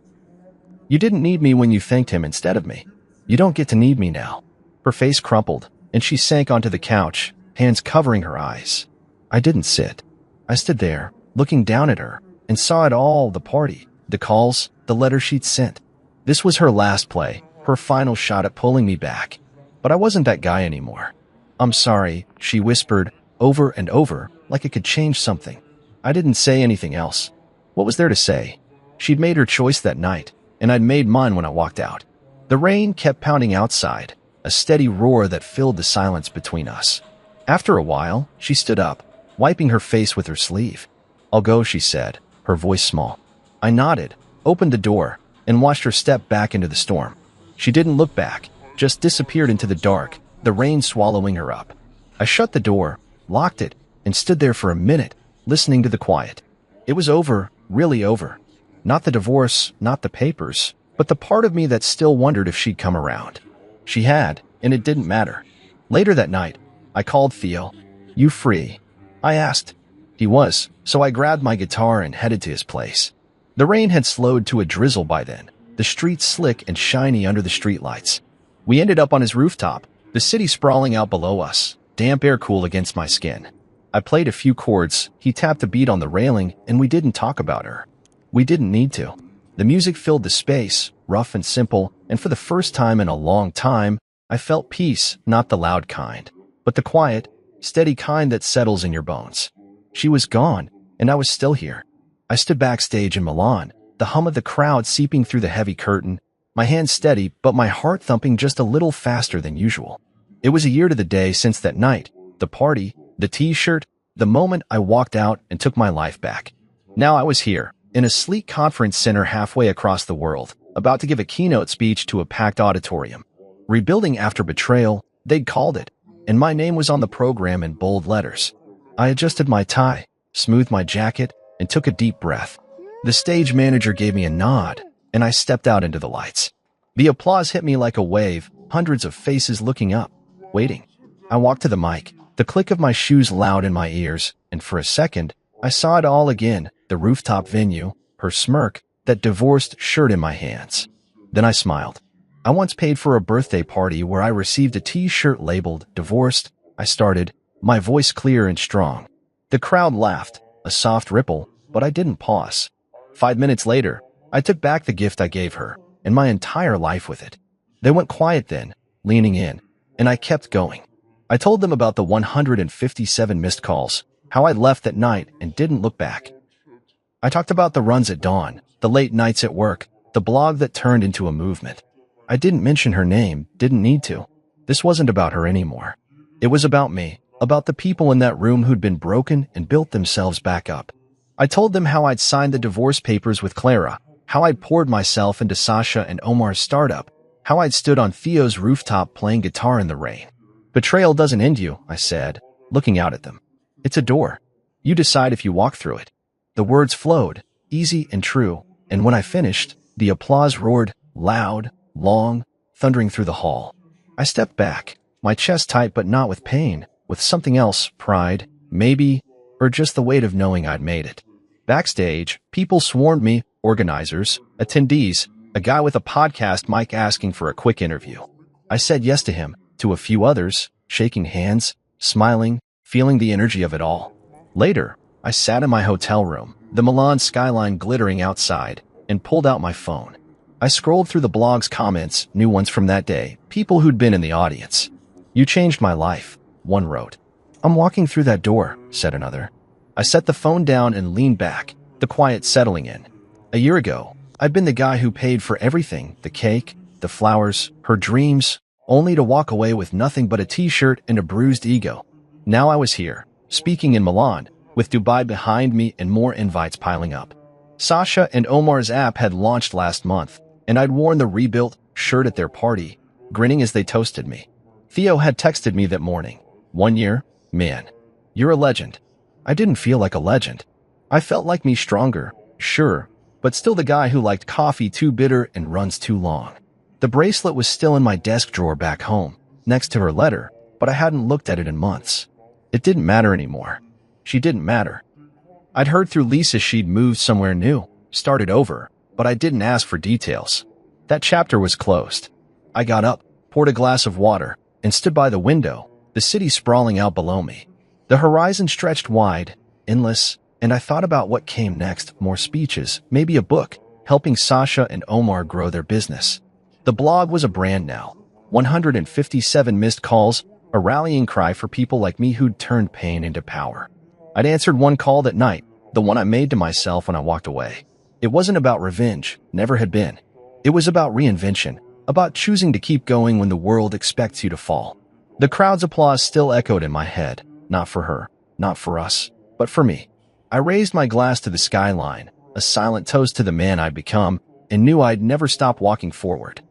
You didn't need me when you thanked him instead of me. You don't get to need me now. Her face crumpled, and she sank onto the couch, hands covering her eyes. I didn't sit. I stood there, looking down at her, and saw it all: the party, the calls, the letter she'd sent. This was her last play, her final shot at pulling me back. But I wasn't that guy anymore. "I'm sorry," she whispered, over and over, like it could change something. I didn't say anything else. What was there to say? She'd made her choice that night, and I'd made mine when I walked out. The rain kept pounding outside, a steady roar that filled the silence between us. After a while, she stood up, wiping her face with her sleeve. "I'll go," she said, her voice small. I nodded, opened the door, and watched her step back into the storm. She didn't look back, just disappeared into the dark, the rain swallowing her up. I shut the door, locked it, and stood there for a minute, listening to the quiet. It was over, really over. Not the divorce, not the papers, but the part of me that still wondered if she'd come around. She had, and it didn't matter. Later that night, I called Theo. "You free?" I asked. He was, so I grabbed my guitar and headed to his place. The rain had slowed to a drizzle by then, the streets slick and shiny under the streetlights. We ended up on his rooftop, the city sprawling out below us, damp air cool against my skin. I played a few chords, he tapped a beat on the railing, and we didn't talk about her. We didn't need to. The music filled the space, rough and simple, and for the first time in a long time, I felt peace, not the loud kind, but the quiet, steady kind that settles in your bones. She was gone, and I was still here. I stood backstage in Milan, the hum of the crowd seeping through the heavy curtain, my hands steady but my heart thumping just a little faster than usual. It was a year to the day since that night, the party, the t-shirt, the moment I walked out and took my life back. Now I was here, in a sleek conference center halfway across the world, about to give a keynote speech to a packed auditorium. Rebuilding after betrayal, they'd called it, and my name was on the program in bold letters. I adjusted my tie, smoothed my jacket, and took a deep breath. The stage manager gave me a nod, and I stepped out into the lights. The applause hit me like a wave, hundreds of faces looking up, waiting. I walked to the mic, the click of my shoes loud in my ears, and for a second, I saw it all again, the rooftop venue, her smirk, that divorced shirt in my hands. Then I smiled. I once paid for a birthday party where I received a t-shirt labeled "Divorced." I started, my voice clear and strong. The crowd laughed, a soft ripple, but I didn't pause. 5 minutes later, I took back the gift I gave her, and my entire life with it. They went quiet then, leaning in, and I kept going. I told them about the 157 missed calls, how I'd left that night and didn't look back. I talked about the runs at dawn, the late nights at work, the blog that turned into a movement. I didn't mention her name, didn't need to. This wasn't about her anymore. It was about me, about the people in that room who'd been broken and built themselves back up. I told them how I'd signed the divorce papers with Clara, how I'd poured myself into Sasha and Omar's startup, how I'd stood on Theo's rooftop playing guitar in the rain. "Betrayal doesn't end you," I said, looking out at them. "It's a door. You decide if you walk through it." The words flowed, easy and true, and when I finished, the applause roared, loud, long, thundering through the hall. I stepped back, my chest tight but not with pain, with something else, pride, maybe, or just the weight of knowing I'd made it. Backstage, people swarmed me, organizers, attendees, a guy with a podcast mic asking for a quick interview. I said yes to him, to a few others, shaking hands, smiling, feeling the energy of it all. Later, I sat in my hotel room, the Milan skyline glittering outside, and pulled out my phone. I scrolled through the blog's comments, new ones from that day, people who'd been in the audience. "You changed my life," one wrote. "I'm walking through that door," said another. I set the phone down and leaned back, the quiet settling in. A year ago, I'd been the guy who paid for everything, the cake, the flowers, her dreams, only to walk away with nothing but a t-shirt and a bruised ego. Now I was here, speaking in Milan, with Dubai behind me and more invites piling up. Sasha and Omar's app had launched last month, and I'd worn the rebuilt shirt at their party, grinning as they toasted me. Theo had texted me that morning. "1 year? Man, you're a legend." I didn't feel like a legend. I felt like me stronger, sure, but still the guy who liked coffee too bitter and runs too long. The bracelet was still in my desk drawer back home, next to her letter, but I hadn't looked at it in months. It didn't matter anymore. She didn't matter. I'd heard through Lisa she'd moved somewhere new, started over, but I didn't ask for details. That chapter was closed. I got up, poured a glass of water, and stood by the window, the city sprawling out below me. The horizon stretched wide, endless, and I thought about what came next, more speeches, maybe a book, helping Sasha and Omar grow their business. The blog was a brand now. 157 missed calls, a rallying cry for people like me who'd turned pain into power. I'd answered one call that night, the one I made to myself when I walked away. It wasn't about revenge, never had been. It was about reinvention, about choosing to keep going when the world expects you to fall. The crowd's applause still echoed in my head, not for her, not for us, but for me. I raised my glass to the skyline, a silent toast to the man I'd become, and knew I'd never stop walking forward.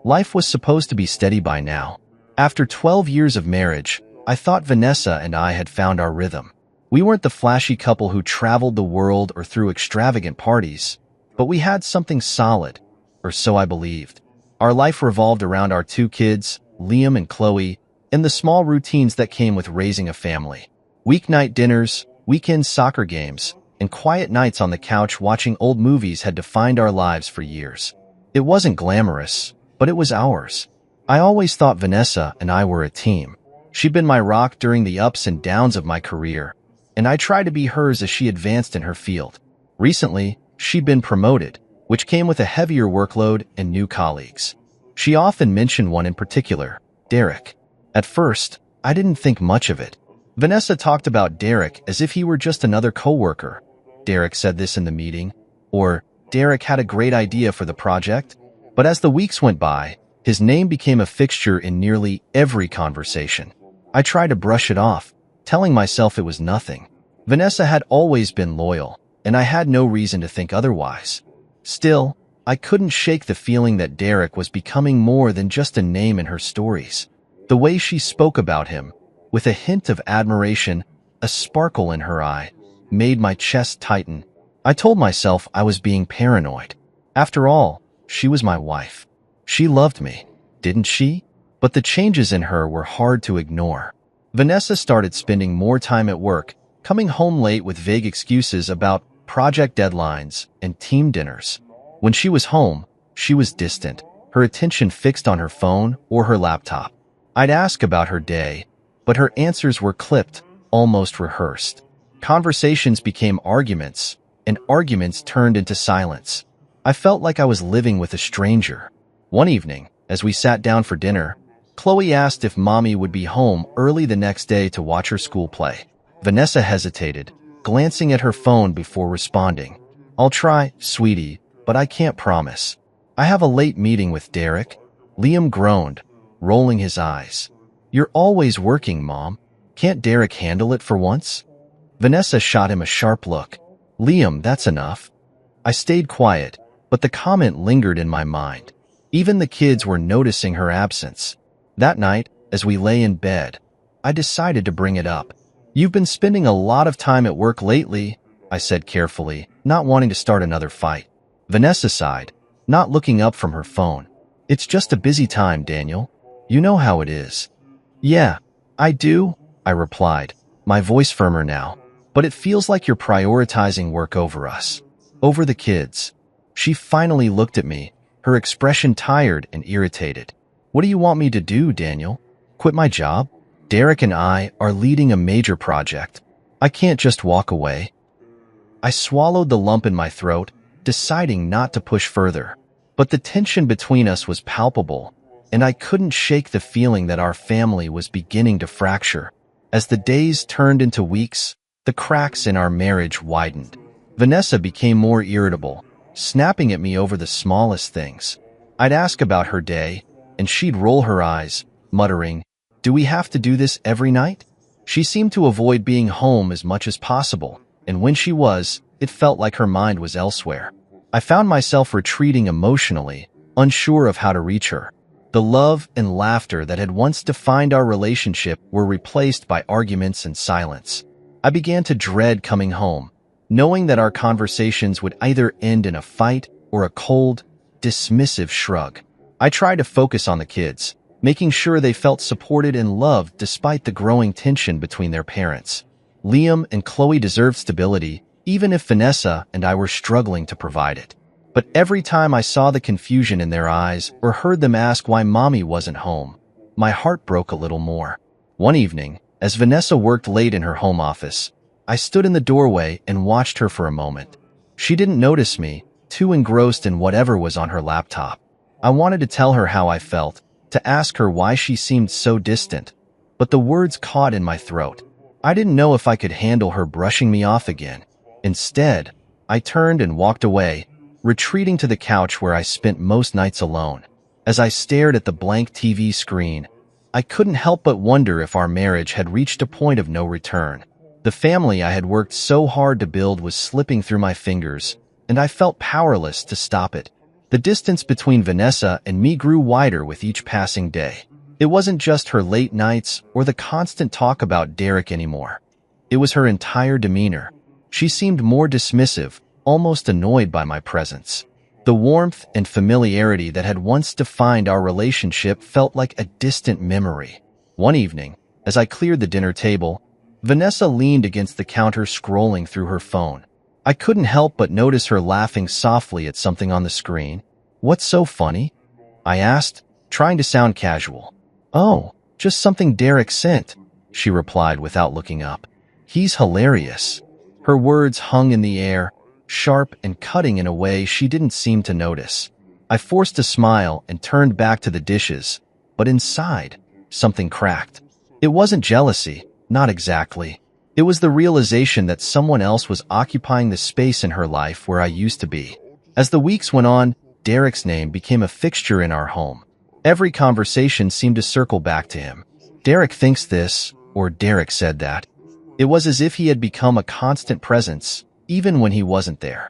Life was supposed to be steady by now. After 12 years of marriage, I thought Vanessa and I had found our rhythm. We weren't the flashy couple who traveled the world or threw extravagant parties, but we had something solid, or so I believed. Our life revolved around our two kids, Liam and Chloe, and the small routines that came with raising a family. Weeknight dinners, weekend soccer games, and quiet nights on the couch watching old movies had defined our lives for years. It wasn't glamorous, but it was ours. I always thought Vanessa and I were a team. She'd been my rock during the ups and downs of my career, and I tried to be hers as she advanced in her field. Recently, she'd been promoted, which came with a heavier workload and new colleagues. She often mentioned one in particular, Derek. At first, I didn't think much of it. Vanessa talked about Derek as if he were just another coworker. Derek said this in the meeting, or Derek had a great idea for the project. But as the weeks went by, his name became a fixture in nearly every conversation. I tried to brush it off, telling myself it was nothing. Vanessa had always been loyal, and I had no reason to think otherwise. Still, I couldn't shake the feeling that Derek was becoming more than just a name in her stories. The way she spoke about him, with a hint of admiration, a sparkle in her eye, made my chest tighten. I told myself I was being paranoid. After all, she was my wife. She loved me, didn't she? But the changes in her were hard to ignore. Vanessa started spending more time at work, coming home late with vague excuses about project deadlines and team dinners. When she was home, she was distant, her attention fixed on her phone or her laptop. I'd ask about her day, but her answers were clipped, almost rehearsed. Conversations became arguments, and arguments turned into silence. I felt like I was living with a stranger. One evening, as we sat down for dinner, Chloe asked if Mommy would be home early the next day to watch her school play. Vanessa hesitated, glancing at her phone before responding. "I'll try, sweetie, but I can't promise. I have a late meeting with Derek." Liam groaned, rolling his eyes. "You're always working, Mom. Can't Derek handle it for once?" Vanessa shot him a sharp look. "Liam, that's enough." I stayed quiet, but the comment lingered in my mind. Even the kids were noticing her absence. That night, as we lay in bed, I decided to bring it up. "You've been spending a lot of time at work lately," I said carefully, not wanting to start another fight. Vanessa sighed, not looking up from her phone. "It's just a busy time, Daniel. You know how it is." "Yeah, I do," I replied, my voice firmer now. "But it feels like you're prioritizing work over us, over the kids." She finally looked at me, her expression tired and irritated. "What do you want me to do, Daniel? Quit my job? Derek and I are leading a major project. I can't just walk away." I swallowed the lump in my throat, deciding not to push further. But the tension between us was palpable, and I couldn't shake the feeling that our family was beginning to fracture. As the days turned into weeks, the cracks in our marriage widened. Vanessa became more irritable, snapping at me over the smallest things. I'd ask about her day, and she'd roll her eyes, muttering, "Do we have to do this every night?" She seemed to avoid being home as much as possible, and when she was, it felt like her mind was elsewhere. I found myself retreating emotionally, unsure of how to reach her. The love and laughter that had once defined our relationship were replaced by arguments and silence. I began to dread coming home, knowing that our conversations would either end in a fight or a cold, dismissive shrug. I tried to focus on the kids, making sure they felt supported and loved despite the growing tension between their parents. Liam and Chloe deserved stability, even if Vanessa and I were struggling to provide it. But every time I saw the confusion in their eyes or heard them ask why Mommy wasn't home, my heart broke a little more. One evening, as Vanessa worked late in her home office, I stood in the doorway and watched her for a moment. She didn't notice me, too engrossed in whatever was on her laptop. I wanted to tell her how I felt, to ask her why she seemed so distant, but the words caught in my throat. I didn't know if I could handle her brushing me off again. Instead, I turned and walked away, retreating to the couch where I spent most nights alone. As I stared at the blank TV screen, I couldn't help but wonder if our marriage had reached a point of no return. The family I had worked so hard to build was slipping through my fingers, and I felt powerless to stop it. The distance between Vanessa and me grew wider with each passing day. It wasn't just her late nights or the constant talk about Derek anymore. It was her entire demeanor. She seemed more dismissive, almost annoyed by my presence. The warmth and familiarity that had once defined our relationship felt like a distant memory. One evening, as I cleared the dinner table, Vanessa leaned against the counter scrolling through her phone. I couldn't help but notice her laughing softly at something on the screen. "What's so funny?" I asked, trying to sound casual. "Oh, just something Derek sent," she replied without looking up. "He's hilarious." Her words hung in the air, sharp and cutting in a way she didn't seem to notice. I forced a smile and turned back to the dishes, but inside, something cracked. It wasn't jealousy, not exactly. It was the realization that someone else was occupying the space in her life where I used to be. As the weeks went on, Derek's name became a fixture in our home. Every conversation seemed to circle back to him. "Derek thinks this," or "Derek said that." It was as if he had become a constant presence, even when he wasn't there.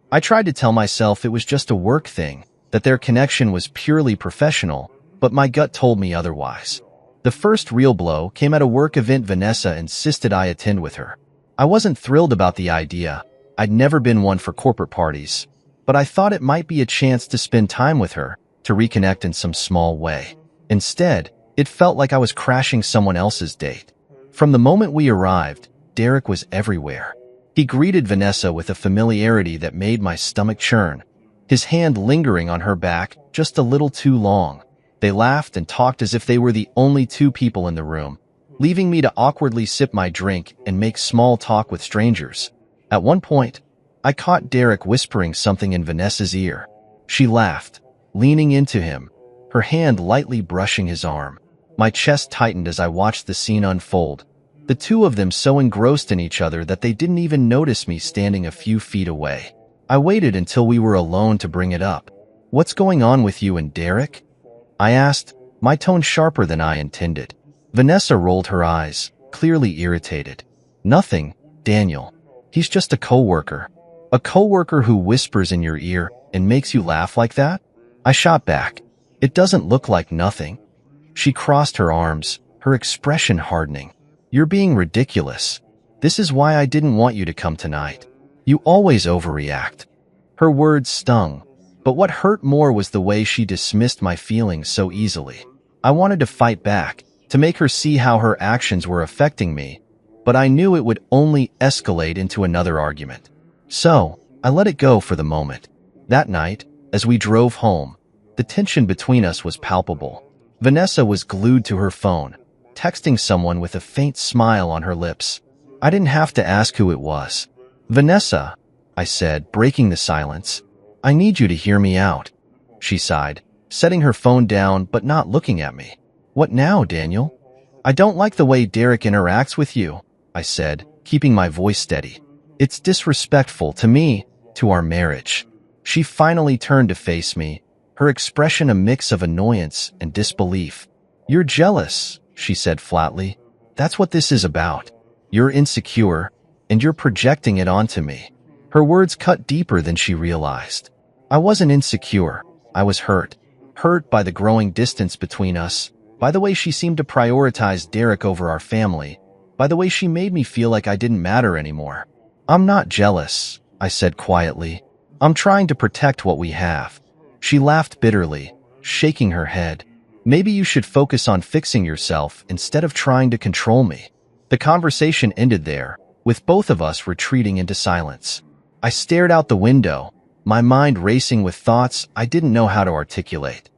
I tried to tell myself it was just a work thing, that their connection was purely professional, but my gut told me otherwise. The first real blow came at a work event Vanessa insisted I attend with her. I wasn't thrilled about the idea. I'd never been one for corporate parties, but I thought it might be a chance to spend time with her, to reconnect in some small way. Instead, it felt like I was crashing someone else's date. From the moment we arrived, Derek was everywhere. He greeted Vanessa with a familiarity that made my stomach churn, his hand lingering on her back just a little too long. They laughed and talked as if they were the only two people in the room, leaving me to awkwardly sip my drink and make small talk with strangers. At one point, I caught Derek whispering something in Vanessa's ear. She laughed, leaning into him, her hand lightly brushing his arm. My chest tightened as I watched the scene unfold, the two of them so engrossed in each other that they didn't even notice me standing a few feet away. I waited until we were alone to bring it up. "What's going on with you and Derek?" I asked, my tone sharper than I intended. Vanessa rolled her eyes, clearly irritated. "Nothing, Daniel. He's just a coworker." "A coworker who whispers in your ear and makes you laugh like that?" I shot back. "It doesn't look like nothing." She crossed her arms, her expression hardening. "You're being ridiculous. This is why I didn't want you to come tonight. You always overreact." Her words stung, but what hurt more was the way she dismissed my feelings so easily. I wanted to fight back, to make her see how her actions were affecting me, but I knew it would only escalate into another argument. So, I let it go for the moment. That night, as we drove home, the tension between us was palpable. Vanessa was glued to her phone, texting someone with a faint smile on her lips. I didn't have to ask who it was. "Vanessa," I said, breaking the silence, "I need you to hear me out." She sighed, setting her phone down but not looking at me. "What now, Daniel?" "I don't like the way Derek interacts with you," I said, keeping my voice steady. "It's disrespectful to me, to our marriage." She finally turned to face me, her expression a mix of annoyance and disbelief. "You're jealous," she said flatly. "That's what this is about. You're insecure, and you're projecting it onto me." Her words cut deeper than she realized. I wasn't insecure. I was hurt. Hurt by the growing distance between us, by the way she seemed to prioritize Derek over our family, by the way she made me feel like I didn't matter anymore. "I'm not jealous," I said quietly. "I'm trying to protect what we have." She laughed bitterly, shaking her head. "Maybe you should focus on fixing yourself instead of trying to control me." The conversation ended there, with both of us retreating into silence. I stared out the window, my mind racing with thoughts I didn't know how to articulate.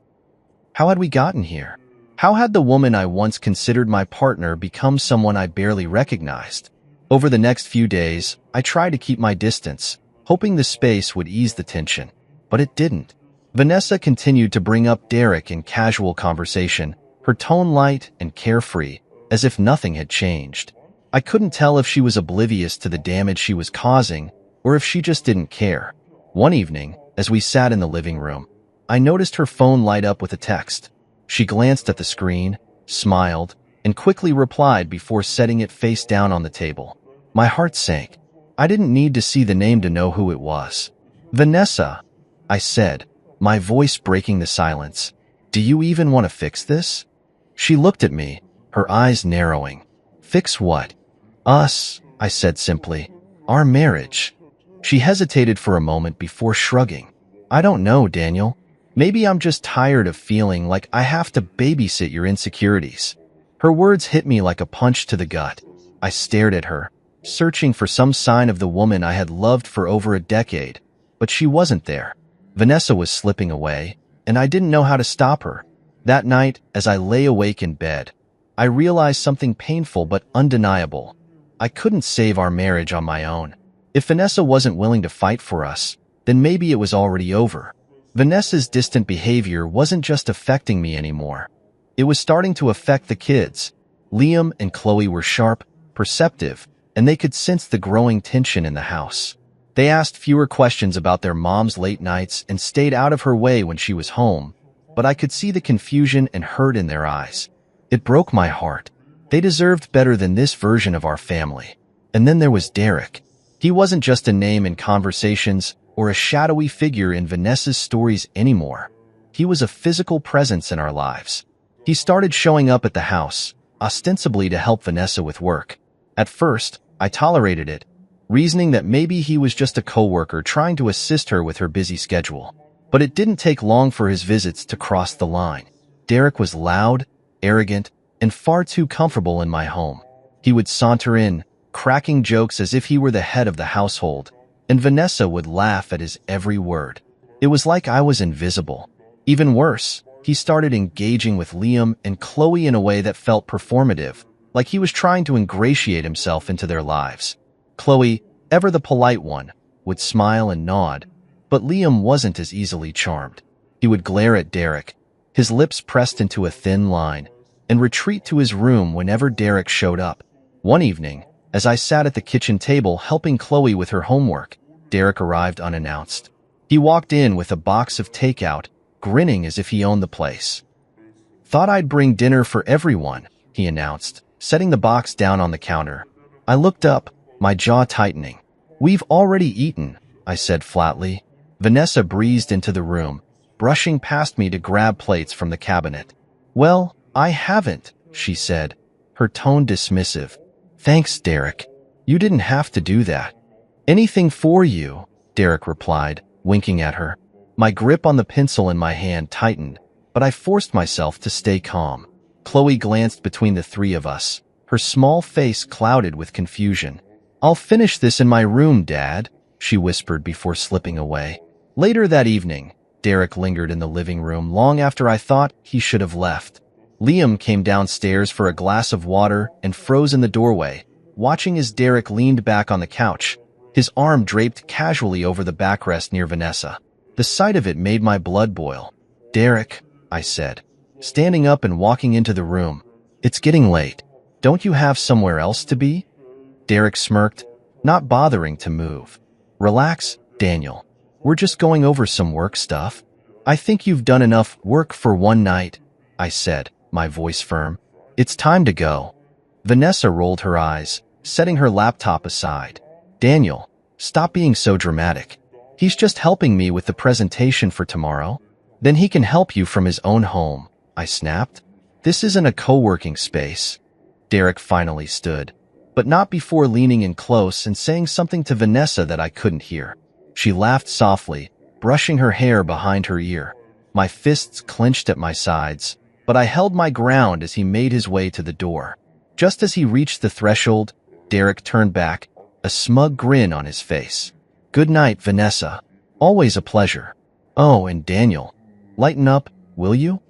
How had we gotten here? How had the woman I once considered my partner become someone I barely recognized? Over the next few days, I tried to keep my distance, hoping the space would ease the tension. But it didn't. Vanessa continued to bring up Derek in casual conversation, her tone light and carefree, as if nothing had changed. I couldn't tell if she was oblivious to the damage she was causing, or if she just didn't care. One evening, as we sat in the living room, I noticed her phone light up with a text. She glanced at the screen, smiled, and quickly replied before setting it face down on the table. My heart sank. I didn't need to see the name to know who it was. "Vanessa," I said, my voice breaking the silence. "Do you even want to fix this?" She looked at me, her eyes narrowing. "Fix what?" "Us," I said simply. "Our marriage." She hesitated for a moment before shrugging. "I don't know, Daniel. Maybe I'm just tired of feeling like I have to babysit your insecurities." Her words hit me like a punch to the gut. I stared at her, searching for some sign of the woman I had loved for over a decade, but she wasn't there. Vanessa was slipping away, and I didn't know how to stop her. That night, as I lay awake in bed, I realized something painful but undeniable. I couldn't save our marriage on my own. If Vanessa wasn't willing to fight for us, then maybe it was already over. Vanessa's distant behavior wasn't just affecting me anymore. It was starting to affect the kids. Liam and Chloe were sharp, perceptive, and they could sense the growing tension in the house. They asked fewer questions about their mom's late nights and stayed out of her way when she was home, but I could see the confusion and hurt in their eyes. It broke my heart. They deserved better than this version of our family. And then there was Derek. He wasn't just a name in conversations or a shadowy figure in Vanessa's stories anymore. He was a physical presence in our lives. He started showing up at the house, ostensibly to help Vanessa with work. At first, I tolerated it, reasoning that maybe he was just a coworker trying to assist her with her busy schedule. But it didn't take long for his visits to cross the line. Derek was loud, arrogant, and far too comfortable in my home. He would saunter in, cracking jokes as if he were the head of the household, and Vanessa would laugh at his every word. It was like I was invisible. Even worse, he started engaging with Liam and Chloe in a way that felt performative, like he was trying to ingratiate himself into their lives. Chloe, ever the polite one, would smile and nod, but Liam wasn't as easily charmed. He would glare at Derek, his lips pressed into a thin line, and retreat to his room whenever Derek showed up. One evening, as I sat at the kitchen table helping Chloe with her homework, Derek arrived unannounced. He walked in with a box of takeout, grinning as if he owned the place. "Thought I'd bring dinner for everyone," he announced, setting the box down on the counter. I looked up, my jaw tightening. "We've already eaten," I said flatly. Vanessa breezed into the room, brushing past me to grab plates from the cabinet. "Well, I haven't," she said, her tone dismissive. "Thanks, Derek. You didn't have to do that." "Anything for you," Derek replied, winking at her. My grip on the pencil in my hand tightened, but I forced myself to stay calm. Chloe glanced between the three of us, her small face clouded with confusion. "I'll finish this in my room, Dad," she whispered before slipping away. Later that evening, Derek lingered in the living room long after I thought he should have left. Liam came downstairs for a glass of water and froze in the doorway, watching as Derek leaned back on the couch, his arm draped casually over the backrest near Vanessa. The sight of it made my blood boil. "Derek," I said, standing up and walking into the room. "It's getting late. Don't you have somewhere else to be?" Derek smirked, not bothering to move. "Relax, Daniel. We're just going over some work stuff. I think you've done enough work for one night," I said, my voice firm. "It's time to go." Vanessa rolled her eyes, setting her laptop aside. "Daniel, stop being so dramatic. He's just helping me with the presentation for tomorrow. Then he can help you from his own home," I snapped. "This isn't a co-working space." Derek finally stood, but not before leaning in close and saying something to Vanessa that I couldn't hear. She laughed softly, brushing her hair behind her ear. My fists clenched at my sides, but I held my ground as he made his way to the door. Just as he reached the threshold, Derek turned back, a smug grin on his face. "Good night, Vanessa. Always a pleasure. Oh, and Daniel, lighten up, will you?"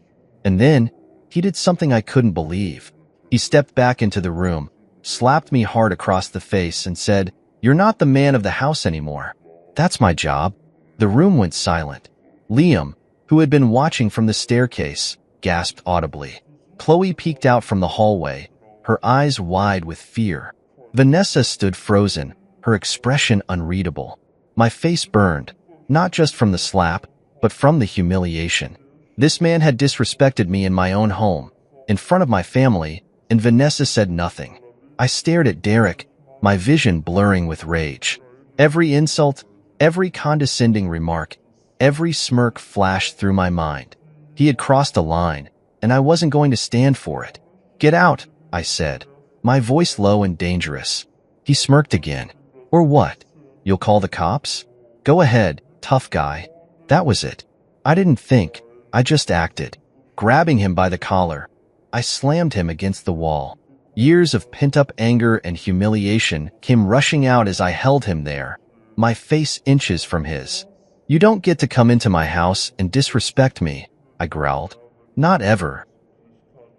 And then, he did something I couldn't believe. He stepped back into the room, slapped me hard across the face, and said, "You're not the man of the house anymore." "That's my job." The room went silent. Liam, who had been watching from the staircase, gasped audibly. Chloe peeked out from the hallway, her eyes wide with fear. Vanessa stood frozen, her expression unreadable. My face burned, not just from the slap, but from the humiliation. This man had disrespected me in my own home, in front of my family, and Vanessa said nothing. I stared at Derek, my vision blurring with rage. Every insult, every condescending remark, every smirk flashed through my mind. He had crossed a line, and I wasn't going to stand for it. "Get out," I said, my voice low and dangerous. He smirked again. "Or what? You'll call the cops?" "Go ahead, tough guy." That was it. I didn't think, I just acted. Grabbing him by the collar, I slammed him against the wall. Years of pent-up anger and humiliation came rushing out as I held him there, my face inches from his. "You don't get to come into my house and disrespect me," I growled. "Not ever."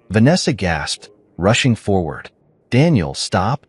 Vanessa gasped, rushing forward. "Daniel, stop."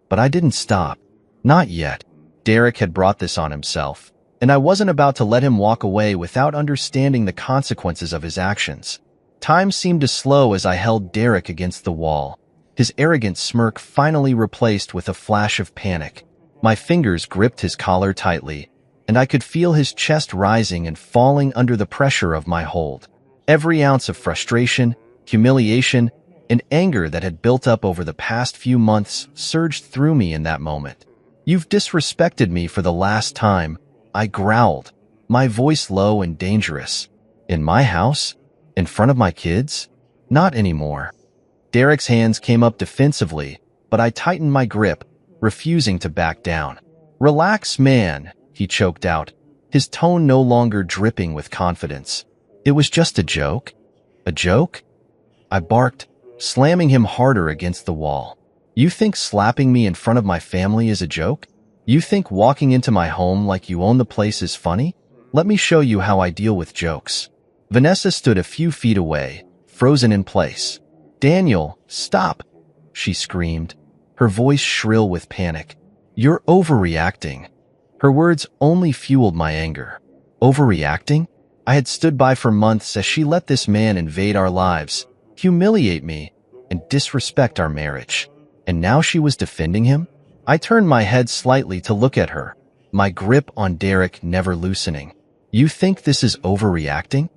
But I didn't stop. Not yet. Derek had brought this on himself, and I wasn't about to let him walk away without understanding the consequences of his actions. Time seemed to slow as I held Derek against the wall, his arrogant smirk finally replaced with a flash of panic. My fingers gripped his collar tightly, and I could feel his chest rising and falling under the pressure of my hold. Every ounce of frustration, humiliation, and anger that had built up over the past few months surged through me in that moment. "You've disrespected me for the last time," I growled, my voice low and dangerous. "In my house? In front of my kids? Not anymore." Derek's hands came up defensively, but I tightened my grip, refusing to back down. "Relax, man," he choked out, his tone no longer dripping with confidence. "It was just a joke." "A joke?" I barked, slamming him harder against the wall. "You think slapping me in front of my family is a joke? You think walking into my home like you own the place is funny? Let me show you how I deal with jokes." Vanessa stood a few feet away, frozen in place. "Daniel, stop," she screamed, her voice shrill with panic. "You're overreacting." Her words only fueled my anger. Overreacting? I had stood by for months as she let this man invade our lives, humiliate me, and disrespect our marriage. And now she was defending him? I turned my head slightly to look at her, my grip on Derek never loosening. "You think this is overreacting?"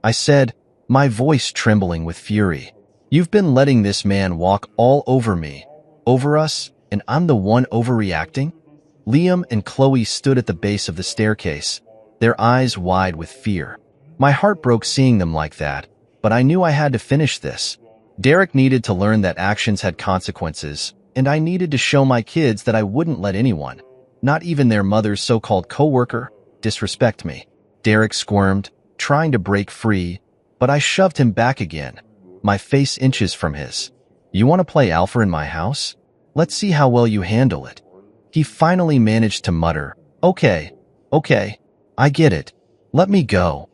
I said, my voice trembling with fury. "You've been letting this man walk all over me, over us, and I'm the one overreacting?" Liam and Chloe stood at the base of the staircase, their eyes wide with fear. My heart broke seeing them like that, but I knew I had to finish this. Derek needed to learn that actions had consequences, and I needed to show my kids that I wouldn't let anyone, not even their mother's so-called coworker, disrespect me. Derek squirmed, trying to break free, but I shoved him back again, my face inches from his. "You want to play alpha in my house? Let's see how well you handle it." He finally managed to mutter, Okay, I get it. Let me go."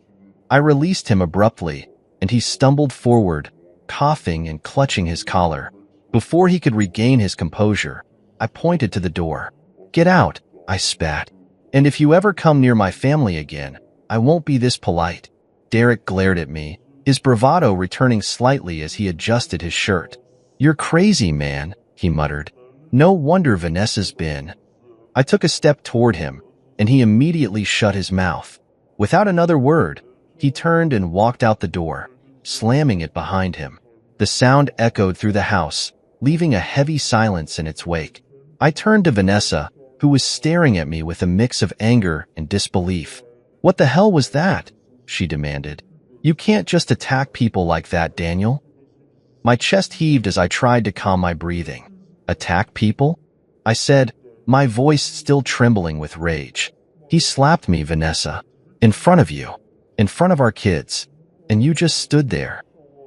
I released him abruptly, and he stumbled forward, coughing and clutching his collar. Before he could regain his composure, I pointed to the door. "Get out," I spat. "And if you ever come near my family again, I won't be this polite." Derek glared at me, his bravado returning slightly as he adjusted his shirt. "You're crazy, man," he muttered. "No wonder Vanessa's been." I took a step toward him, and he immediately shut his mouth. Without another word, he turned and walked out the door, slamming it behind him. The sound echoed through the house, leaving a heavy silence in its wake. I turned to Vanessa, who was staring at me with a mix of anger and disbelief. "What the hell was that?" she demanded. "You can't just attack people like that, Daniel." My chest heaved as I tried to calm my breathing. "Attack people?" I said, my voice still trembling with rage. "He slapped me, Vanessa. In front of you. In front of our kids. And you just stood there."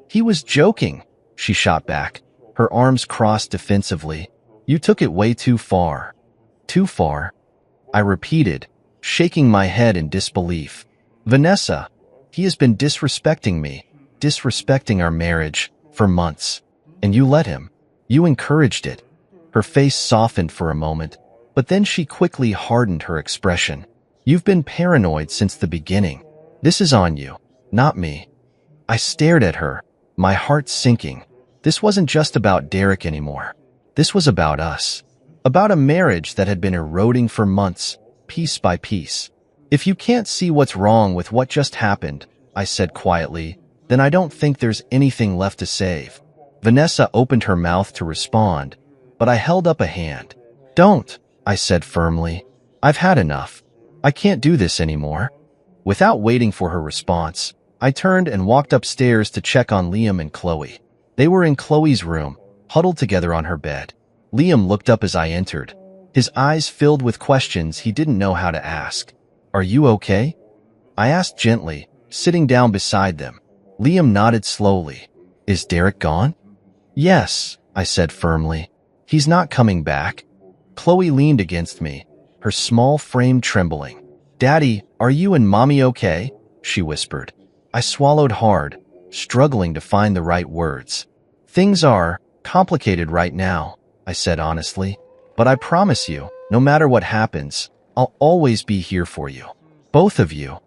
"He was joking," she shot back, her arms crossed defensively. "You took it way too far." "Too far?" I repeated, shaking my head in disbelief. "Vanessa, he has been disrespecting me, disrespecting our marriage, for months. And you let him. You encouraged it." Her face softened for a moment, but then she quickly hardened her expression. You've been paranoid since the beginning. This is on you, not me. I stared at her, my heart sinking. This wasn't just about Derek anymore. This was about us. About a marriage that had been eroding for months, piece by piece. If you can't see what's wrong with what just happened, I said quietly, then I don't think there's anything left to save. Vanessa opened her mouth to respond, but I held up a hand. Don't, I said firmly. I've had enough. I can't do this anymore. Without waiting for her response, I turned and walked upstairs to check on Liam and Chloe. They were in Chloe's room, huddled together on her bed. Liam looked up as I entered, his eyes filled with questions he didn't know how to ask. Are you okay? I asked gently, sitting down beside them. Liam nodded slowly. Is Derek gone? Yes, I said firmly. He's not coming back. Chloe leaned against me, her small frame trembling. Daddy, are you and Mommy okay? She whispered. I swallowed hard, struggling to find the right words. Things are complicated right now, I said honestly. But I promise you, no matter what happens, I'll always be here for you. Both of you.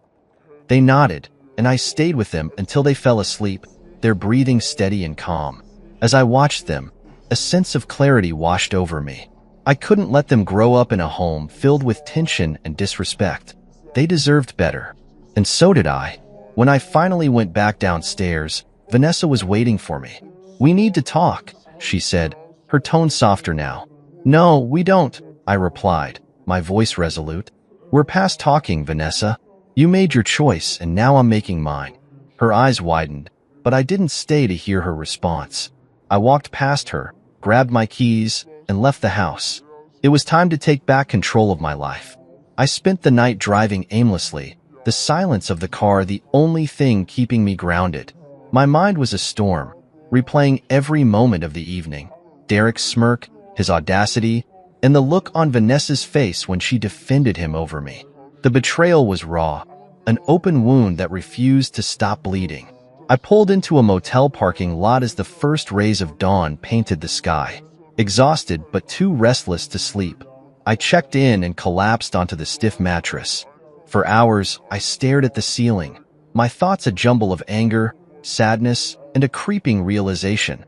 They nodded, and I stayed with them until they fell asleep, their breathing steady and calm. As I watched them, a sense of clarity washed over me. I couldn't let them grow up in a home filled with tension and disrespect. They deserved better. And so did I. When I finally went back downstairs, Vanessa was waiting for me. We need to talk, she said, her tone softer now. No, we don't, I replied, my voice resolute. We're past talking, Vanessa. You made your choice, and now I'm making mine. Her eyes widened, but I didn't stay to hear her response. I walked past her, grabbed my keys, and left the house. It was time to take back control of my life. I spent the night driving aimlessly, the silence of the car the only thing keeping me grounded. My mind was a storm, replaying every moment of the evening. Derek's smirk, his audacity, and the look on Vanessa's face when she defended him over me. The betrayal was raw, an open wound that refused to stop bleeding. I pulled into a motel parking lot as the first rays of dawn painted the sky. Exhausted but too restless to sleep, I checked in and collapsed onto the stiff mattress. For hours, I stared at the ceiling, my thoughts a jumble of anger, sadness, and a creeping realization.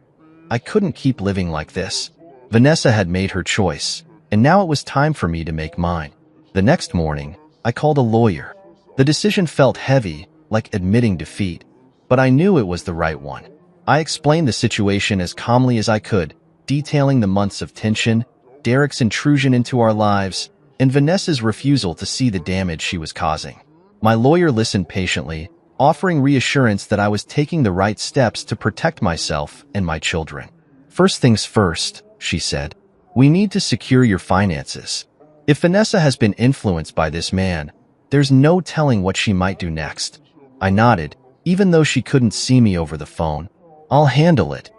I couldn't keep living like this. Vanessa had made her choice, and now it was time for me to make mine. The next morning, I called a lawyer. The decision felt heavy, like admitting defeat, but I knew it was the right one. I explained the situation as calmly as I could, detailing the months of tension, Derek's intrusion into our lives, and Vanessa's refusal to see the damage she was causing. My lawyer listened patiently, offering reassurance that I was taking the right steps to protect myself and my children. First things first, she said. We need to secure your finances. If Vanessa has been influenced by this man, there's no telling what she might do next. I nodded, even though she couldn't see me over the phone. I'll handle it.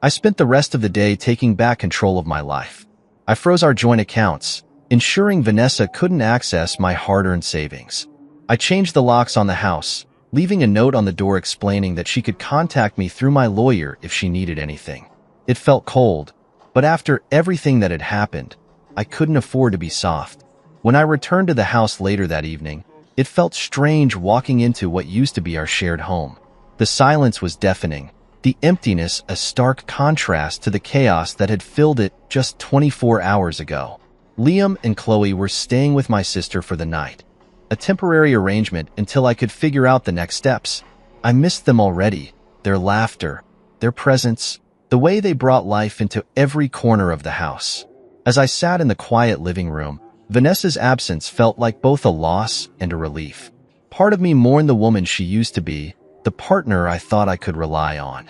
I spent the rest of the day taking back control of my life. I froze our joint accounts, ensuring Vanessa couldn't access my hard-earned savings. I changed the locks on the house, leaving a note on the door explaining that she could contact me through my lawyer if she needed anything. It felt cold, but after everything that had happened, I couldn't afford to be soft. When I returned to the house later that evening, it felt strange walking into what used to be our shared home. The silence was deafening, the emptiness a stark contrast to the chaos that had filled it just 24 hours ago. Liam and Chloe were staying with my sister for the night, a temporary arrangement until I could figure out the next steps. I missed them already, their laughter, their presence, the way they brought life into every corner of the house. As I sat in the quiet living room, Vanessa's absence felt like both a loss and a relief. Part of me mourned the woman she used to be, the partner I thought I could rely on.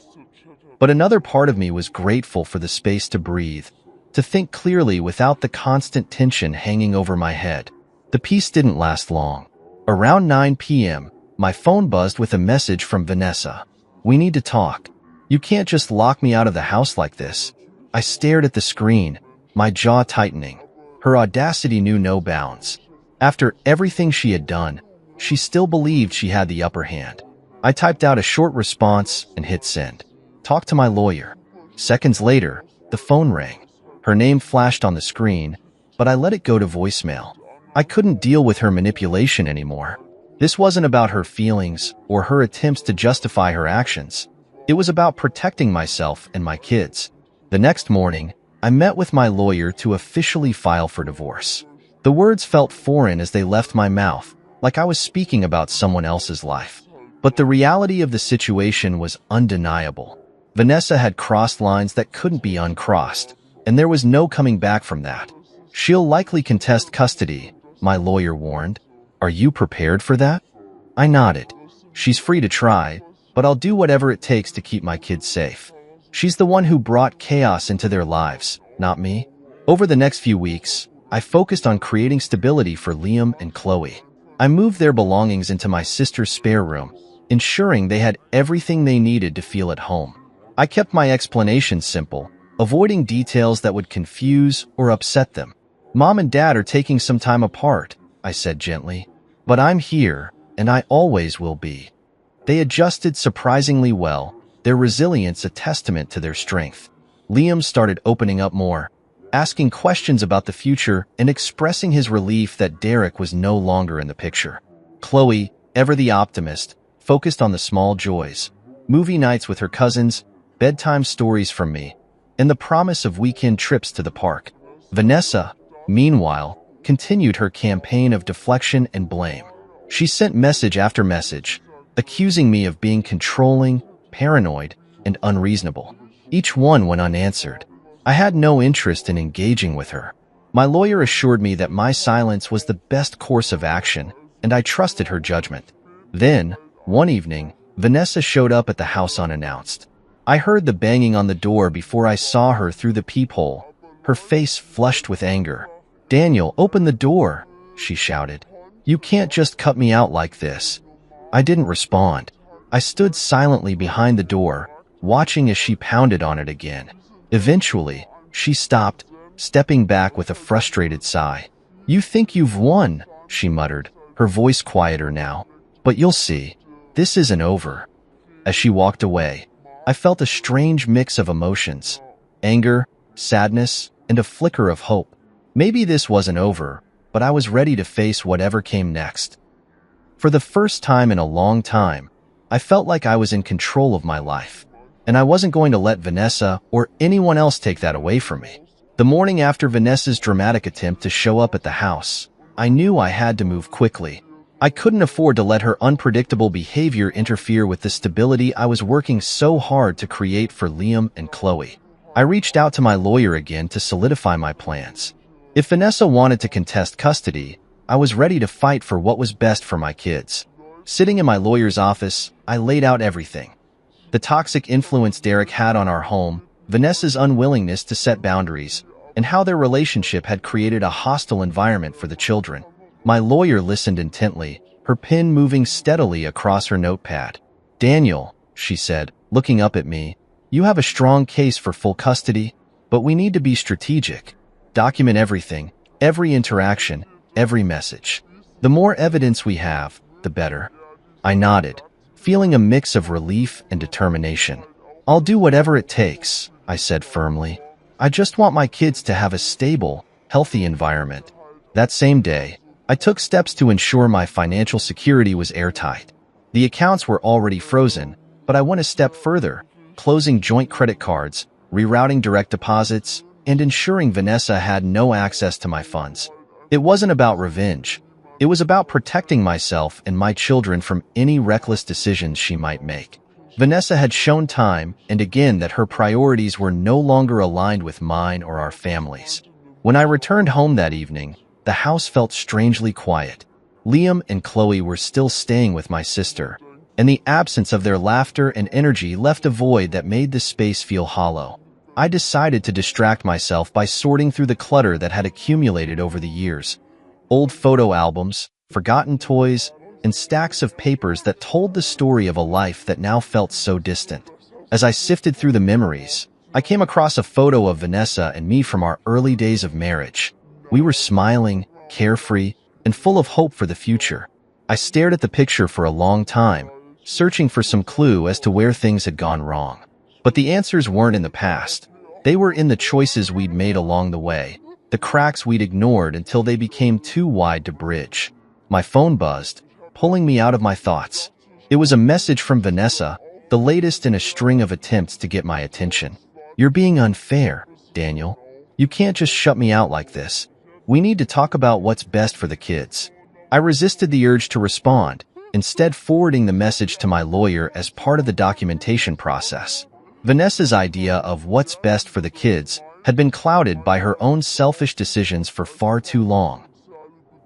But another part of me was grateful for the space to breathe, to think clearly without the constant tension hanging over my head. The peace didn't last long. Around 9 p.m., my phone buzzed with a message from Vanessa. We need to talk. You can't just lock me out of the house like this. I stared at the screen, my jaw tightening. Her audacity knew no bounds. After everything she had done, she still believed she had the upper hand. I typed out a short response and hit send. Talk to my lawyer. Seconds later, the phone rang. Her name flashed on the screen, but I let it go to voicemail. I couldn't deal with her manipulation anymore. This wasn't about her feelings or her attempts to justify her actions. It was about protecting myself and my kids. The next morning, I met with my lawyer to officially file for divorce. The words felt foreign as they left my mouth, like I was speaking about someone else's life. But the reality of the situation was undeniable. Vanessa had crossed lines that couldn't be uncrossed, and there was no coming back from that. She'll likely contest custody, my lawyer warned. Are you prepared for that? I nodded. She's free to try, but I'll do whatever it takes to keep my kids safe. She's the one who brought chaos into their lives, not me. Over the next few weeks, I focused on creating stability for Liam and Chloe. I moved their belongings into my sister's spare room, ensuring they had everything they needed to feel at home. I kept my explanations simple, avoiding details that would confuse or upset them. Mom and Dad are taking some time apart, I said gently. But I'm here, and I always will be. They adjusted surprisingly well, their resilience a testament to their strength. Liam started opening up more, asking questions about the future and expressing his relief that Derek was no longer in the picture. Chloe, ever the optimist, focused on the small joys, movie nights with her cousins, bedtime stories from me, and the promise of weekend trips to the park. Vanessa, meanwhile, continued her campaign of deflection and blame. She sent message after message, accusing me of being controlling, paranoid, and unreasonable. Each one went unanswered. I had no interest in engaging with her. My lawyer assured me that my silence was the best course of action, and I trusted her judgment. Then, one evening, Vanessa showed up at the house unannounced. I heard the banging on the door before I saw her through the peephole, her face flushed with anger. "Daniel, open the door," she shouted. "You can't just cut me out like this." I didn't respond. I stood silently behind the door, watching as she pounded on it again. Eventually, she stopped, stepping back with a frustrated sigh. "You think you've won," she muttered, her voice quieter now. "But you'll see. This isn't over." As she walked away, I felt a strange mix of emotions: anger, sadness, and a flicker of hope. Maybe this wasn't over, but I was ready to face whatever came next. For the first time in a long time, I felt like I was in control of my life, and I wasn't going to let Vanessa or anyone else take that away from me. The morning after Vanessa's dramatic attempt to show up at the house, I knew I had to move quickly. I couldn't afford to let her unpredictable behavior interfere with the stability I was working so hard to create for Liam and Chloe. I reached out to my lawyer again to solidify my plans. If Vanessa wanted to contest custody, I was ready to fight for what was best for my kids. Sitting in my lawyer's office, I laid out everything. The toxic influence Derek had on our home, Vanessa's unwillingness to set boundaries, and how their relationship had created a hostile environment for the children. My lawyer listened intently, her pen moving steadily across her notepad. "Daniel," she said, looking up at me, "you have a strong case for full custody, but we need to be strategic. Document everything, every interaction, every message. The more evidence we have, the better." I nodded, feeling a mix of relief and determination. "I'll do whatever it takes," I said firmly. "I just want my kids to have a stable, healthy environment." That same day, I took steps to ensure my financial security was airtight. The accounts were already frozen, but I went a step further, closing joint credit cards, rerouting direct deposits, and ensuring Vanessa had no access to my funds. It wasn't about revenge. It was about protecting myself and my children from any reckless decisions she might make. Vanessa had shown time and again that her priorities were no longer aligned with mine or our families. When I returned home that evening, the house felt strangely quiet. Liam and Chloe were still staying with my sister, and the absence of their laughter and energy left a void that made the space feel hollow. I decided to distract myself by sorting through the clutter that had accumulated over the years. Old photo albums, forgotten toys, and stacks of papers that told the story of a life that now felt so distant. As I sifted through the memories, I came across a photo of Vanessa and me from our early days of marriage. We were smiling, carefree, and full of hope for the future. I stared at the picture for a long time, searching for some clue as to where things had gone wrong. But the answers weren't in the past. They were in the choices we'd made along the way, the cracks we'd ignored until they became too wide to bridge. My phone buzzed, pulling me out of my thoughts. It was a message from Vanessa, the latest in a string of attempts to get my attention. "You're being unfair, Daniel. You can't just shut me out like this. We need to talk about what's best for the kids." I resisted the urge to respond, instead forwarding the message to my lawyer as part of the documentation process. Vanessa's idea of what's best for the kids had been clouded by her own selfish decisions for far too long.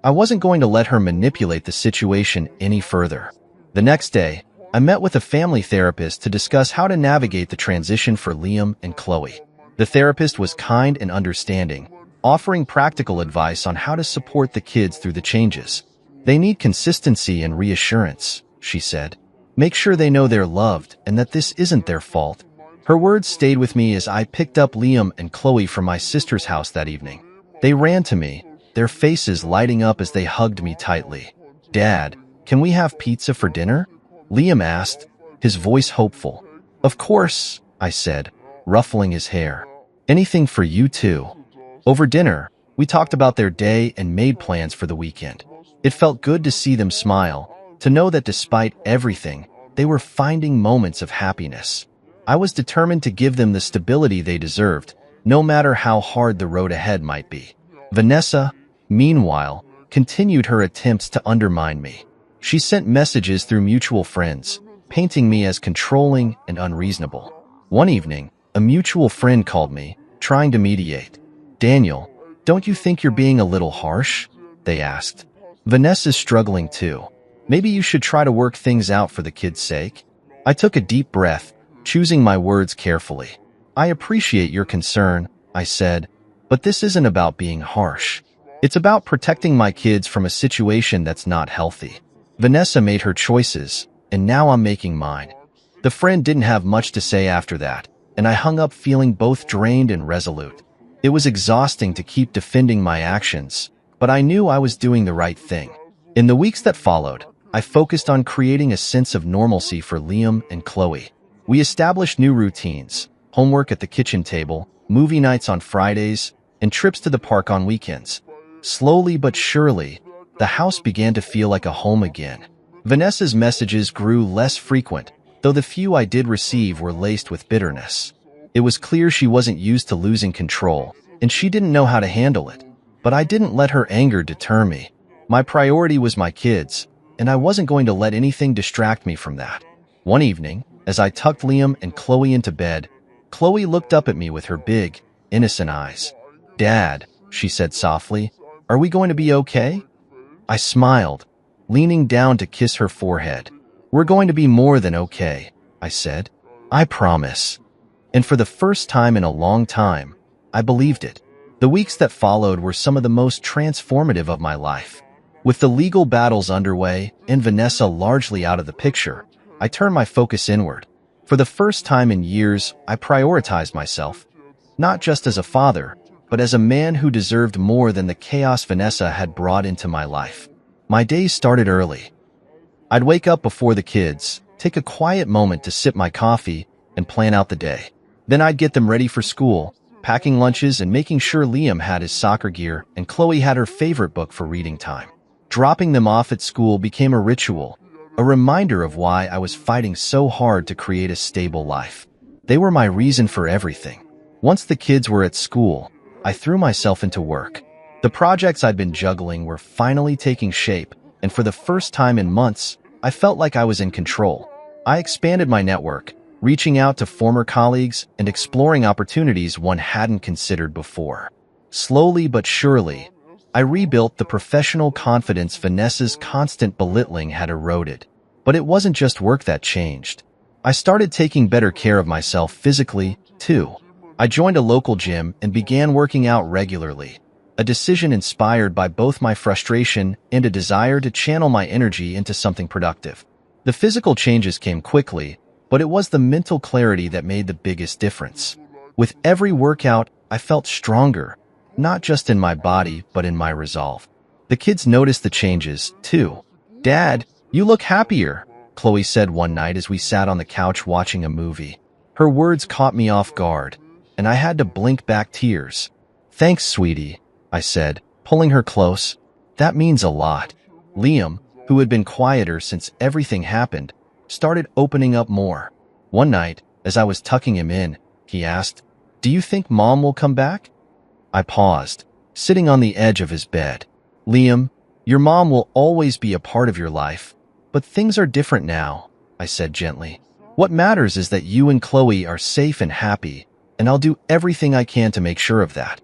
I wasn't going to let her manipulate the situation any further. The next day, I met with a family therapist to discuss how to navigate the transition for Liam and Chloe. The therapist was kind and understanding, offering practical advice on how to support the kids through the changes. "They need consistency and reassurance," she said. "Make sure they know they're loved and that this isn't their fault." Her words stayed with me as I picked up Liam and Chloe from my sister's house that evening. They ran to me, their faces lighting up as they hugged me tightly. "Dad, can we have pizza for dinner?" Liam asked, his voice hopeful. "Of course," I said, ruffling his hair. "Anything for you too." Over dinner, we talked about their day and made plans for the weekend. It felt good to see them smile, to know that despite everything, they were finding moments of happiness. I was determined to give them the stability they deserved, no matter how hard the road ahead might be. Vanessa, meanwhile, continued her attempts to undermine me. She sent messages through mutual friends, painting me as controlling and unreasonable. One evening, a mutual friend called me, trying to mediate. "Daniel, don't you think you're being a little harsh?" they asked. "Vanessa's struggling too. Maybe you should try to work things out for the kids' sake." I took a deep breath, choosing my words carefully. "I appreciate your concern," I said, "but this isn't about being harsh. It's about protecting my kids from a situation that's not healthy. Vanessa made her choices, and now I'm making mine." The friend didn't have much to say after that, and I hung up feeling both drained and resolute. It was exhausting to keep defending my actions, but I knew I was doing the right thing. In the weeks that followed, I focused on creating a sense of normalcy for Liam and Chloe. We established new routines, homework at the kitchen table, movie nights on Fridays, and trips to the park on weekends. Slowly but surely, the house began to feel like a home again. Vanessa's messages grew less frequent, though the few I did receive were laced with bitterness. It was clear she wasn't used to losing control, and she didn't know how to handle it. But I didn't let her anger deter me. My priority was my kids, and I wasn't going to let anything distract me from that. One evening, as I tucked Liam and Chloe into bed, Chloe looked up at me with her big, innocent eyes. "Dad," she said softly, "are we going to be okay?" I smiled, leaning down to kiss her forehead. "We're going to be more than okay," I said. "I promise." And for the first time in a long time, I believed it. The weeks that followed were some of the most transformative of my life. With the legal battles underway and Vanessa largely out of the picture, I turned my focus inward. For the first time in years, I prioritized myself, not just as a father, but as a man who deserved more than the chaos Vanessa had brought into my life. My days started early. I'd wake up before the kids, take a quiet moment to sip my coffee, and plan out the day. Then I'd get them ready for school, packing lunches and making sure Liam had his soccer gear and Chloe had her favorite book for reading time. Dropping them off at school became a ritual, a reminder of why I was fighting so hard to create a stable life. They were my reason for everything. Once the kids were at school, I threw myself into work. The projects I'd been juggling were finally taking shape, and for the first time in months, I felt like I was in control. I expanded my network, reaching out to former colleagues and exploring opportunities one hadn't considered before. Slowly but surely, I rebuilt the professional confidence Vanessa's constant belittling had eroded. But it wasn't just work that changed. I started taking better care of myself physically, too. I joined a local gym and began working out regularly, a decision inspired by both my frustration and a desire to channel my energy into something productive. The physical changes came quickly, but it was the mental clarity that made the biggest difference. With every workout, I felt stronger, not just in my body, but in my resolve. The kids noticed the changes, too. "Dad, you look happier," Chloe said one night as we sat on the couch watching a movie. Her words caught me off guard, and I had to blink back tears. "Thanks, sweetie," I said, pulling her close. "That means a lot." Liam, who had been quieter since everything happened, started opening up more. One night, as I was tucking him in, he asked, "Do you think Mom will come back?" I paused, sitting on the edge of his bed. "Liam, your mom will always be a part of your life, but things are different now," I said gently. "What matters is that you and Chloe are safe and happy, and I'll do everything I can to make sure of that."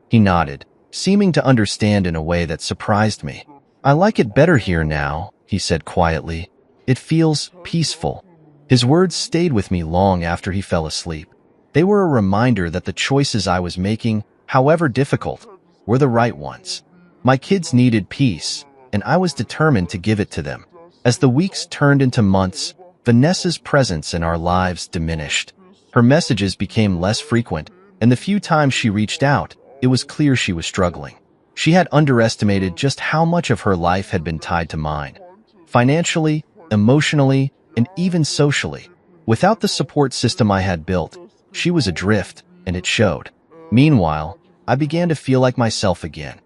He nodded, seeming to understand in a way that surprised me. "I like it better here now," he said quietly. "It feels peaceful." His words stayed with me long after he fell asleep. They were a reminder that the choices I was making, however difficult, were the right ones. My kids needed peace, and I was determined to give it to them. As the weeks turned into months, Vanessa's presence in our lives diminished. Her messages became less frequent, and the few times she reached out, it was clear she was struggling. She had underestimated just how much of her life had been tied to mine. Financially, emotionally, and even socially. Without the support system I had built, she was adrift, and it showed. Meanwhile, I began to feel like myself again.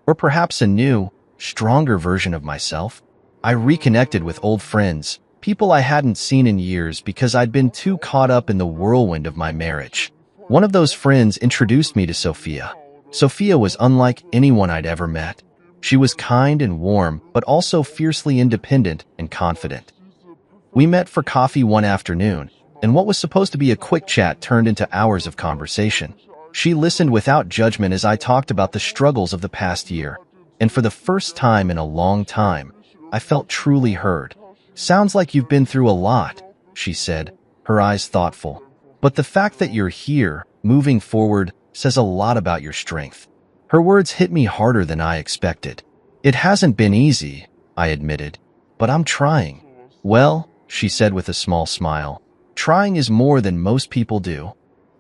Or perhaps a new, stronger version of myself. I reconnected with old friends, people I hadn't seen in years because I'd been too caught up in the whirlwind of my marriage. One of those friends introduced me to Sophia. Sophia was unlike anyone I'd ever met. She was kind and warm, but also fiercely independent and confident. We met for coffee one afternoon, and what was supposed to be a quick chat turned into hours of conversation. She listened without judgment as I talked about the struggles of the past year, and for the first time in a long time, I felt truly heard. "Sounds like you've been through a lot," she said, her eyes thoughtful. "But the fact that you're here, moving forward, says a lot about your strength." Her words hit me harder than I expected. "It hasn't been easy," I admitted, "but I'm trying." "Well," she said with a small smile, "trying is more than most people do."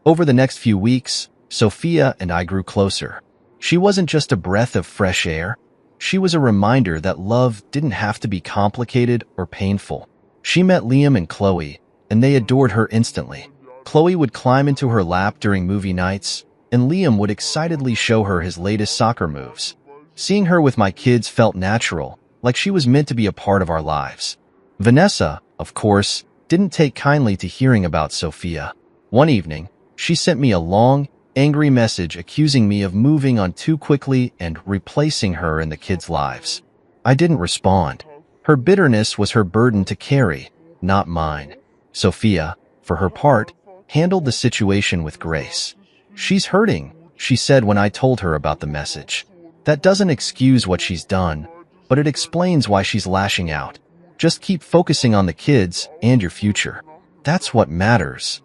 Over the next few weeks, Sophia and I grew closer. She wasn't just a breath of fresh air. She was a reminder that love didn't have to be complicated or painful. She met Liam and Chloe, and they adored her instantly. Chloe would climb into her lap during movie nights, and Liam would excitedly show her his latest soccer moves. Seeing her with my kids felt natural, like she was meant to be a part of our lives. Vanessa, of course, didn't take kindly to hearing about Sophia. One evening, she sent me a long, angry message accusing me of moving on too quickly and replacing her in the kids' lives. I didn't respond. Her bitterness was her burden to carry, not mine. Sophia, for her part, handled the situation with grace. "She's hurting," she said when I told her about the message. "That doesn't excuse what she's done, but it explains why she's lashing out. Just keep focusing on the kids and your future. That's what matters."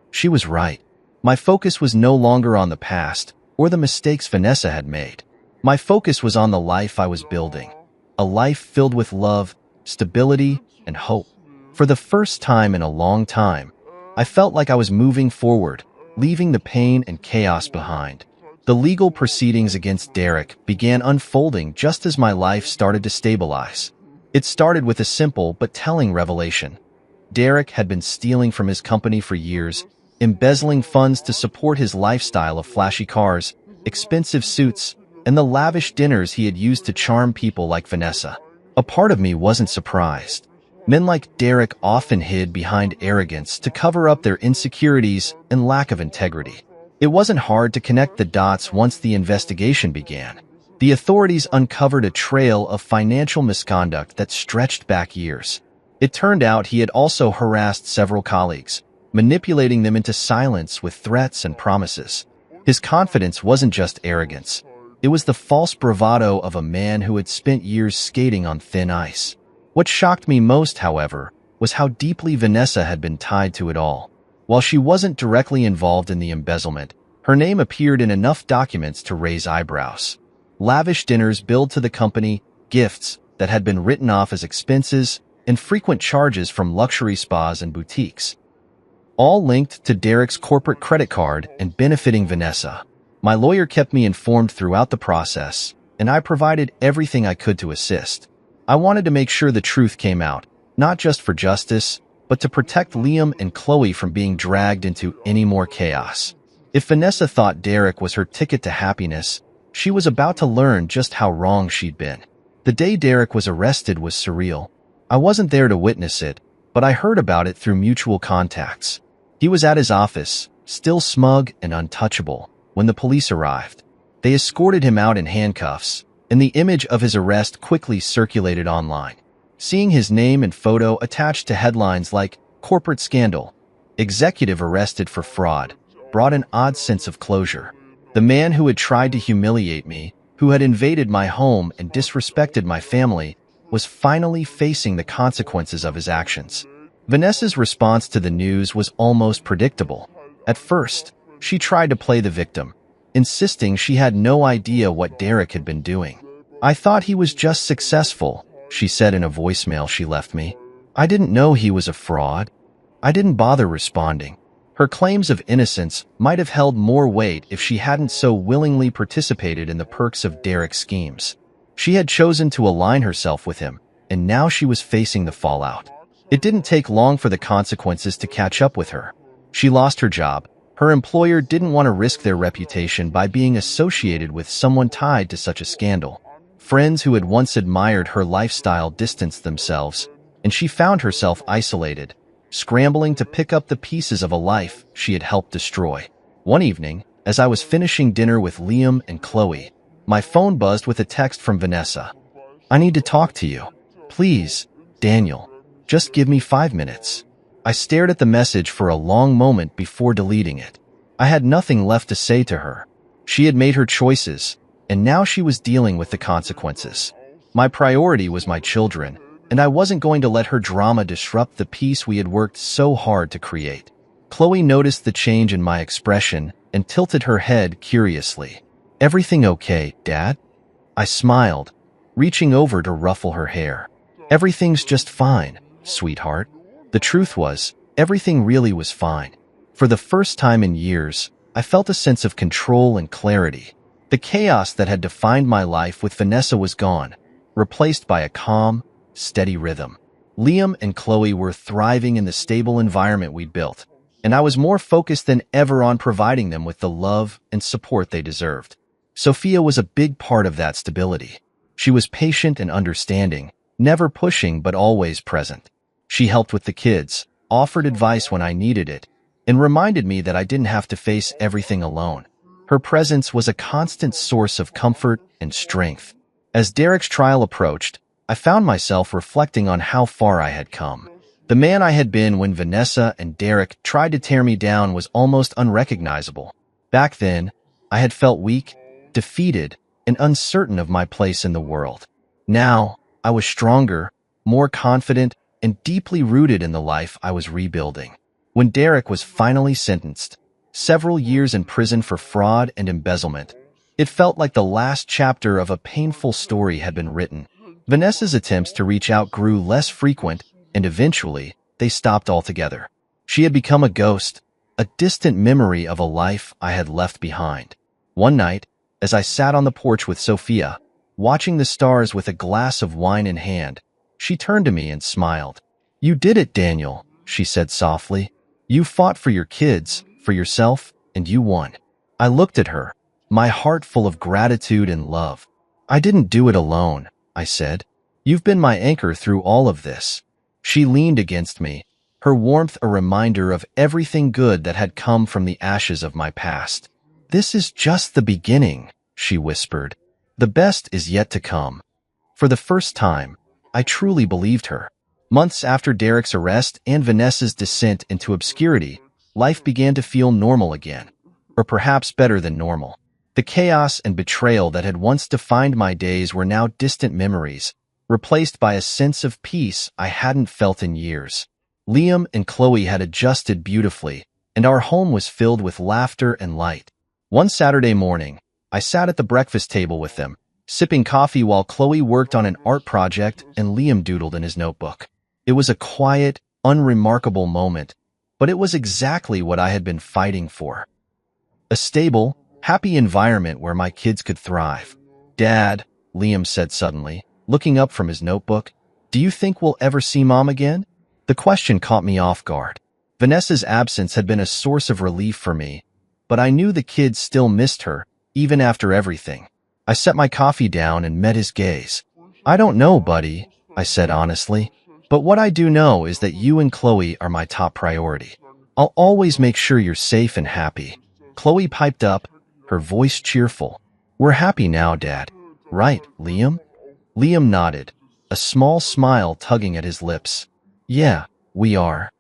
She was right. My focus was no longer on the past or the mistakes Vanessa had made. My focus was on the life I was building. A life filled with love, stability, and hope. For the first time in a long time, I felt like I was moving forward, leaving the pain and chaos behind. The legal proceedings against Derek began unfolding just as my life started to stabilize. It started with a simple but telling revelation. Derek had been stealing from his company for years, embezzling funds to support his lifestyle of flashy cars, expensive suits, and the lavish dinners he had used to charm people like Vanessa. A part of me wasn't surprised. Men like Derek often hid behind arrogance to cover up their insecurities and lack of integrity. It wasn't hard to connect the dots once the investigation began. The authorities uncovered a trail of financial misconduct that stretched back years. It turned out he had also harassed several colleagues, manipulating them into silence with threats and promises. His confidence wasn't just arrogance. It was the false bravado of a man who had spent years skating on thin ice. What shocked me most, however, was how deeply Vanessa had been tied to it all. While she wasn't directly involved in the embezzlement, her name appeared in enough documents to raise eyebrows. Lavish dinners billed to the company, gifts that had been written off as expenses, and frequent charges from luxury spas and boutiques. All linked to Derek's corporate credit card and benefiting Vanessa. My lawyer kept me informed throughout the process, and I provided everything I could to assist. I wanted to make sure the truth came out, not just for justice, but to protect Liam and Chloe from being dragged into any more chaos. If Vanessa thought Derek was her ticket to happiness, she was about to learn just how wrong she'd been. The day Derek was arrested was surreal. I wasn't there to witness it, but I heard about it through mutual contacts. He was at his office, still smug and untouchable, when the police arrived. They escorted him out in handcuffs, and the image of his arrest quickly circulated online. Seeing his name and photo attached to headlines like "Corporate Scandal," "Executive Arrested for Fraud," brought an odd sense of closure. The man who had tried to humiliate me, who had invaded my home and disrespected my family, was finally facing the consequences of his actions. Vanessa's response to the news was almost predictable. At first, she tried to play the victim, insisting she had no idea what Derek had been doing. "I thought he was just successful," she said in a voicemail she left me. "I didn't know he was a fraud." I didn't bother responding. Her claims of innocence might have held more weight if she hadn't so willingly participated in the perks of Derek's schemes. She had chosen to align herself with him, and now she was facing the fallout. It didn't take long for the consequences to catch up with her. She lost her job. Her employer didn't want to risk their reputation by being associated with someone tied to such a scandal. Friends who had once admired her lifestyle distanced themselves, and she found herself isolated, scrambling to pick up the pieces of a life she had helped destroy. One evening, as I was finishing dinner with Liam and Chloe, my phone buzzed with a text from Vanessa. "I need to talk to you. Please, Daniel. Just give me 5 minutes." I stared at the message for a long moment before deleting it. I had nothing left to say to her. She had made her choices, and now she was dealing with the consequences. My priority was my children, and I wasn't going to let her drama disrupt the peace we had worked so hard to create. Chloe noticed the change in my expression and tilted her head curiously. "Everything okay, Dad?" I smiled, reaching over to ruffle her hair. "Everything's just fine, sweetheart." The truth was, everything really was fine. For the first time in years, I felt a sense of control and clarity. The chaos that had defined my life with Vanessa was gone, replaced by a calm, steady rhythm. Liam and Chloe were thriving in the stable environment we'd built, and I was more focused than ever on providing them with the love and support they deserved. Sophia was a big part of that stability. She was patient and understanding, never pushing but always present. She helped with the kids, offered advice when I needed it, and reminded me that I didn't have to face everything alone. Her presence was a constant source of comfort and strength. As Derek's trial approached, I found myself reflecting on how far I had come. The man I had been when Vanessa and Derek tried to tear me down was almost unrecognizable. Back then, I had felt weak, defeated, and uncertain of my place in the world. Now, I was stronger, more confident, and deeply rooted in the life I was rebuilding. When Derek was finally sentenced, several years in prison for fraud and embezzlement, it felt like the last chapter of a painful story had been written. Vanessa's attempts to reach out grew less frequent, and eventually, they stopped altogether. She had become a ghost, a distant memory of a life I had left behind. One night, as I sat on the porch with Sophia, watching the stars with a glass of wine in hand, she turned to me and smiled. "You did it, Daniel," she said softly. "You fought for your kids, for yourself, and you won." I looked at her, my heart full of gratitude and love. "I didn't do it alone," I said. "You've been my anchor through all of this." She leaned against me, her warmth a reminder of everything good that had come from the ashes of my past. "This is just the beginning," she whispered. "The best is yet to come." For the first time, I truly believed her. Months after Derek's arrest and Vanessa's descent into obscurity, life began to feel normal again. Or perhaps better than normal. The chaos and betrayal that had once defined my days were now distant memories, replaced by a sense of peace I hadn't felt in years. Liam and Chloe had adjusted beautifully, and our home was filled with laughter and light. One Saturday morning, I sat at the breakfast table with them, sipping coffee while Chloe worked on an art project and Liam doodled in his notebook. It was a quiet, unremarkable moment, but it was exactly what I had been fighting for. A stable, happy environment where my kids could thrive. "Dad," Liam said suddenly, looking up from his notebook, "do you think we'll ever see Mom again?" The question caught me off guard. Vanessa's absence had been a source of relief for me, but I knew the kids still missed her, even after everything. I set my coffee down and met his gaze. I don't know, buddy, I said honestly, but what I do know is that you and Chloe are my top priority. I'll always make sure you're safe and happy. Chloe piped up, her voice cheerful. We're happy now, Dad. Right, Liam? Liam nodded, a small smile tugging at his lips. Yeah, we are.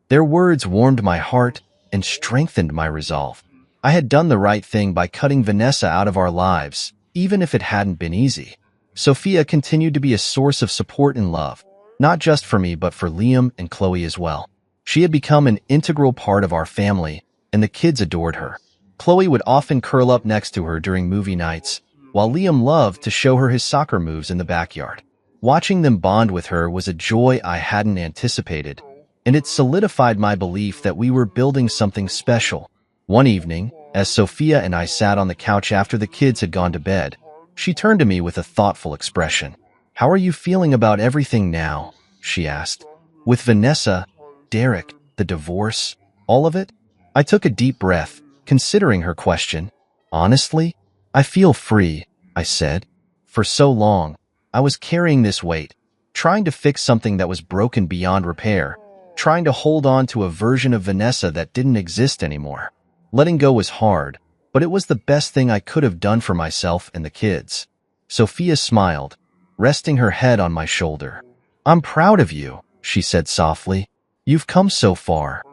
Their words warmed my heart and strengthened my resolve. I had done the right thing by cutting Vanessa out of our lives, even if it hadn't been easy. Sophia continued to be a source of support and love, not just for me but for Liam and Chloe as well. She had become an integral part of our family, and the kids adored her. Chloe would often curl up next to her during movie nights, while Liam loved to show her his soccer moves in the backyard. Watching them bond with her was a joy I hadn't anticipated, and it solidified my belief that we were building something special. One evening, as Sophia and I sat on the couch after the kids had gone to bed, she turned to me with a thoughtful expression. How are you feeling about everything now? She asked. With Vanessa, Derek, the divorce, all of it? I took a deep breath, considering her question. Honestly, I feel free, I said. For so long, I was carrying this weight, trying to fix something that was broken beyond repair, trying to hold on to a version of Vanessa that didn't exist anymore. Letting go was hard, but it was the best thing I could have done for myself and the kids. Sophia smiled, resting her head on my shoulder. I'm proud of you, she said softly. You've come so far.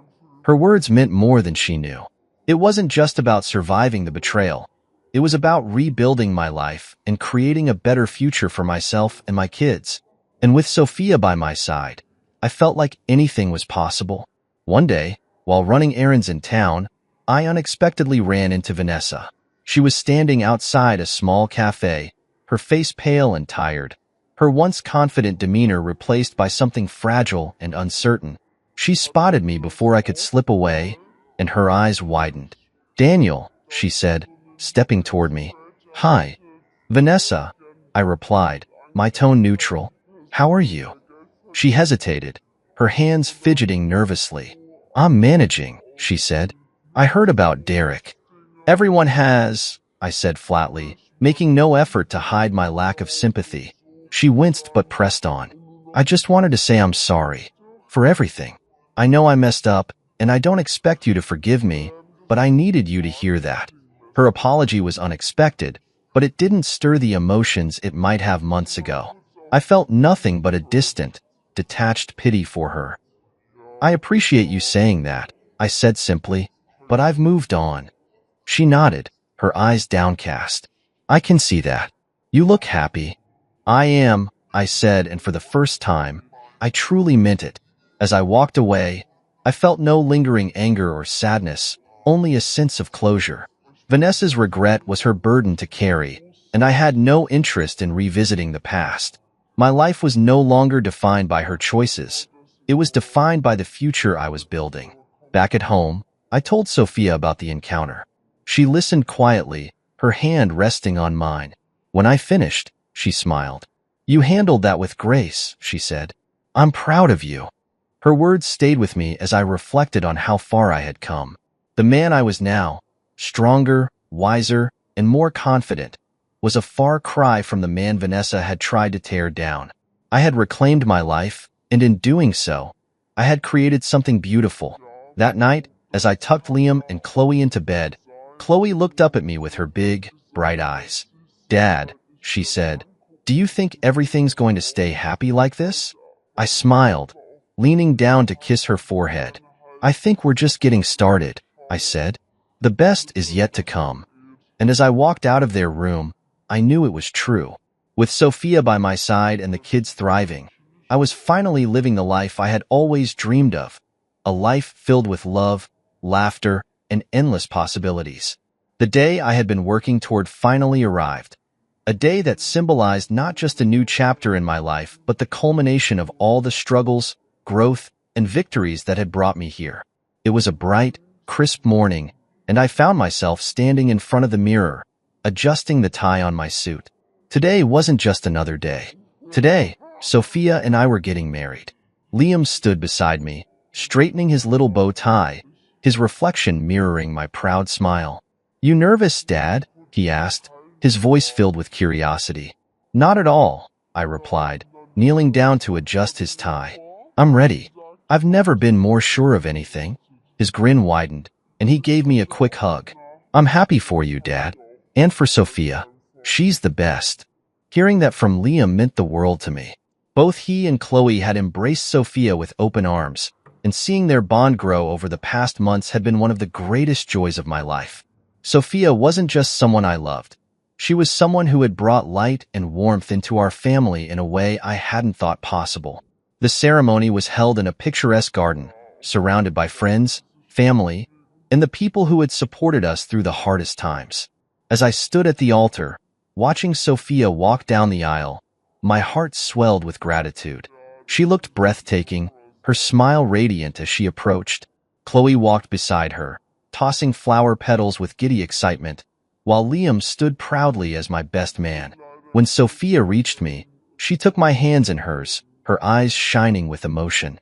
Her words meant more than she knew. It wasn't just about surviving the betrayal. It was about rebuilding my life and creating a better future for myself and my kids. And with Sophia by my side, I felt like anything was possible. One day, while running errands in town, I unexpectedly ran into Vanessa. She was standing outside a small cafe, her face pale and tired, her once confident demeanor replaced by something fragile and uncertain. She spotted me before I could slip away, and her eyes widened. Daniel, she said, stepping toward me. Hi. Vanessa, I replied, my tone neutral. How are you? She hesitated, her hands fidgeting nervously. I'm managing, she said. I heard about Derek. Everyone has, I said flatly, making no effort to hide my lack of sympathy. She winced but pressed on. I just wanted to say I'm sorry. For everything. I know I messed up, and I don't expect you to forgive me, but I needed you to hear that. Her apology was unexpected, but it didn't stir the emotions it might have months ago. I felt nothing but a distant, detached pity for her. I appreciate you saying that, I said simply, but I've moved on. She nodded, her eyes downcast. I can see that. You look happy. I am, I said, and for the first time, I truly meant it. As I walked away, I felt no lingering anger or sadness, only a sense of closure. Vanessa's regret was her burden to carry, and I had no interest in revisiting the past. My life was no longer defined by her choices. It was defined by the future I was building. Back at home, I told Sophia about the encounter. She listened quietly, her hand resting on mine. When I finished, she smiled. You handled that with grace, she said. I'm proud of you. Her words stayed with me as I reflected on how far I had come. The man I was now, stronger, wiser, and more confident, was a far cry from the man Vanessa had tried to tear down. I had reclaimed my life, and in doing so, I had created something beautiful. That night, as I tucked Liam and Chloe into bed, Chloe looked up at me with her big, bright eyes. Dad, she said, do you think everything's going to stay happy like this? I smiled, leaning down to kiss her forehead. I think we're just getting started, I said. The best is yet to come. And as I walked out of their room, I knew it was true. With Sophia by my side and the kids thriving, I was finally living the life I had always dreamed of. A life filled with love, laughter, and endless possibilities. The day I had been working toward finally arrived. A day that symbolized not just a new chapter in my life, but the culmination of all the struggles, growth, and victories that had brought me here. It was a bright, crisp morning, and I found myself standing in front of the mirror, adjusting the tie on my suit. Today wasn't just another day. Today, Sophia and I were getting married. Liam stood beside me, straightening his little bow tie, his reflection mirroring my proud smile. "You nervous, Dad?" he asked, his voice filled with curiosity. "Not at all," I replied, kneeling down to adjust his tie. "I'm ready. I've never been more sure of anything." His grin widened, and he gave me a quick hug. "I'm happy for you, Dad. And for Sophia. She's the best." Hearing that from Liam meant the world to me. Both he and Chloe had embraced Sophia with open arms, and seeing their bond grow over the past months had been one of the greatest joys of my life. Sophia wasn't just someone I loved. She was someone who had brought light and warmth into our family in a way I hadn't thought possible. The ceremony was held in a picturesque garden, surrounded by friends, family, and the people who had supported us through the hardest times. As I stood at the altar, watching Sophia walk down the aisle, my heart swelled with gratitude. She looked breathtaking, her smile radiant as she approached. Chloe walked beside her, tossing flower petals with giddy excitement, while Liam stood proudly as my best man. When Sophia reached me, she took my hands in hers, her eyes shining with emotion.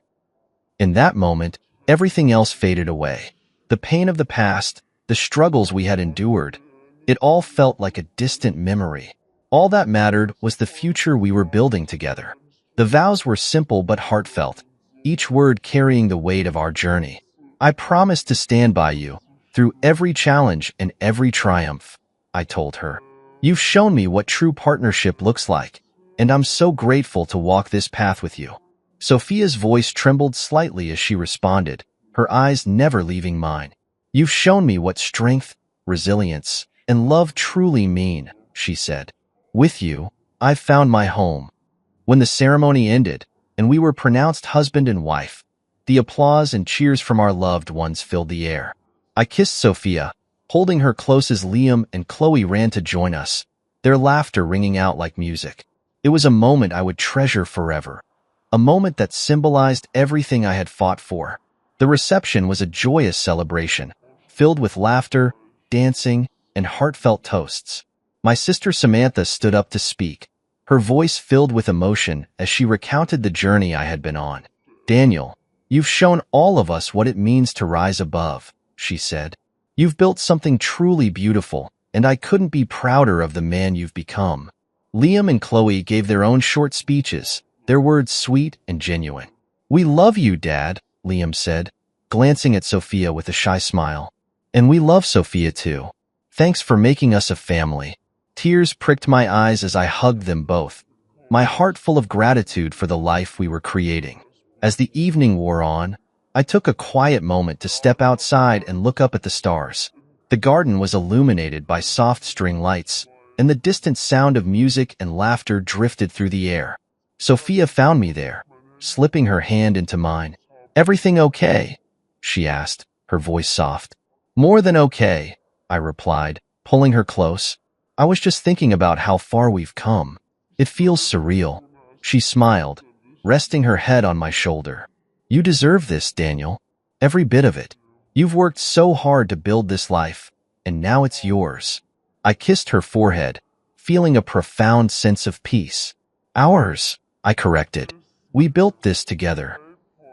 In that moment, everything else faded away. The pain of the past, the struggles we had endured, it all felt like a distant memory. All that mattered was the future we were building together. The vows were simple but heartfelt, each word carrying the weight of our journey. "I promise to stand by you, through every challenge and every triumph," I told her. "You've shown me what true partnership looks like, and I'm so grateful to walk this path with you." Sophia's voice trembled slightly as she responded, her eyes never leaving mine. "You've shown me what strength, resilience, and love truly mean," she said. "With you, I've found my home." When the ceremony ended, and we were pronounced husband and wife, the applause and cheers from our loved ones filled the air. I kissed Sophia, holding her close as Liam and Chloe ran to join us, their laughter ringing out like music. It was a moment I would treasure forever, a moment that symbolized everything I had fought for. The reception was a joyous celebration, filled with laughter, dancing, and heartfelt toasts. My sister Samantha stood up to speak, her voice filled with emotion as she recounted the journey I had been on. "Daniel, you've shown all of us what it means to rise above," she said. "You've built something truly beautiful, and I couldn't be prouder of the man you've become." Liam and Chloe gave their own short speeches, their words sweet and genuine. "We love you, Dad," Liam said, glancing at Sophia with a shy smile. "And we love Sophia too. Thanks for making us a family." Tears pricked my eyes as I hugged them both, my heart full of gratitude for the life we were creating. As the evening wore on, I took a quiet moment to step outside and look up at the stars. The garden was illuminated by soft string lights, and the distant sound of music and laughter drifted through the air. Sophia found me there, slipping her hand into mine. "Everything okay?" she asked, her voice soft. "More than okay," I replied, pulling her close. "I was just thinking about how far we've come. It feels surreal." She smiled, resting her head on my shoulder. "You deserve this, Daniel. Every bit of it. You've worked so hard to build this life, and now it's yours." I kissed her forehead, feeling a profound sense of peace. "Ours," I corrected. "We built this together."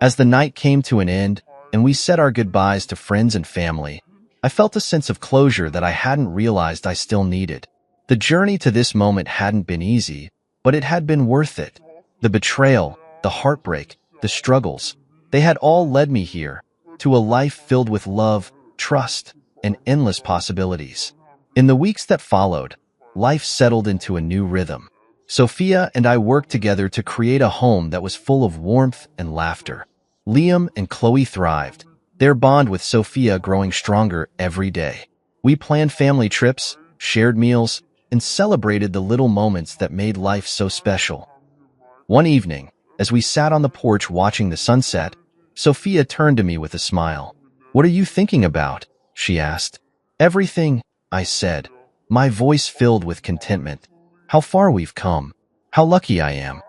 As the night came to an end, and we said our goodbyes to friends and family, I felt a sense of closure that I hadn't realized I still needed. The journey to this moment hadn't been easy, but it had been worth it. The betrayal, the heartbreak, the struggles, they had all led me here, to a life filled with love, trust, and endless possibilities. In the weeks that followed, life settled into a new rhythm. Sophia and I worked together to create a home that was full of warmth and laughter. Liam and Chloe thrived, their bond with Sophia growing stronger every day. We planned family trips, shared meals, and celebrated the little moments that made life so special. One evening, as we sat on the porch watching the sunset, Sophia turned to me with a smile. "What are you thinking about?" she asked. "Everything," I said, my voice filled with contentment. "How far we've come. How lucky I am."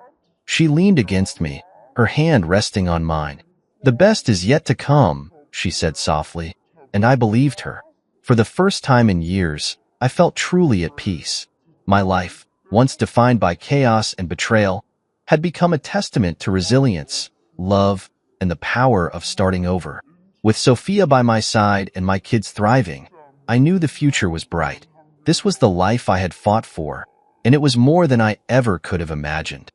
She leaned against me, her hand resting on mine. "The best is yet to come," she said softly, and I believed her. For the first time in years, I felt truly at peace. My life, once defined by chaos and betrayal, had become a testament to resilience, love, and the power of starting over. With Sophia by my side and my kids thriving, I knew the future was bright. This was the life I had fought for, and it was more than I ever could have imagined.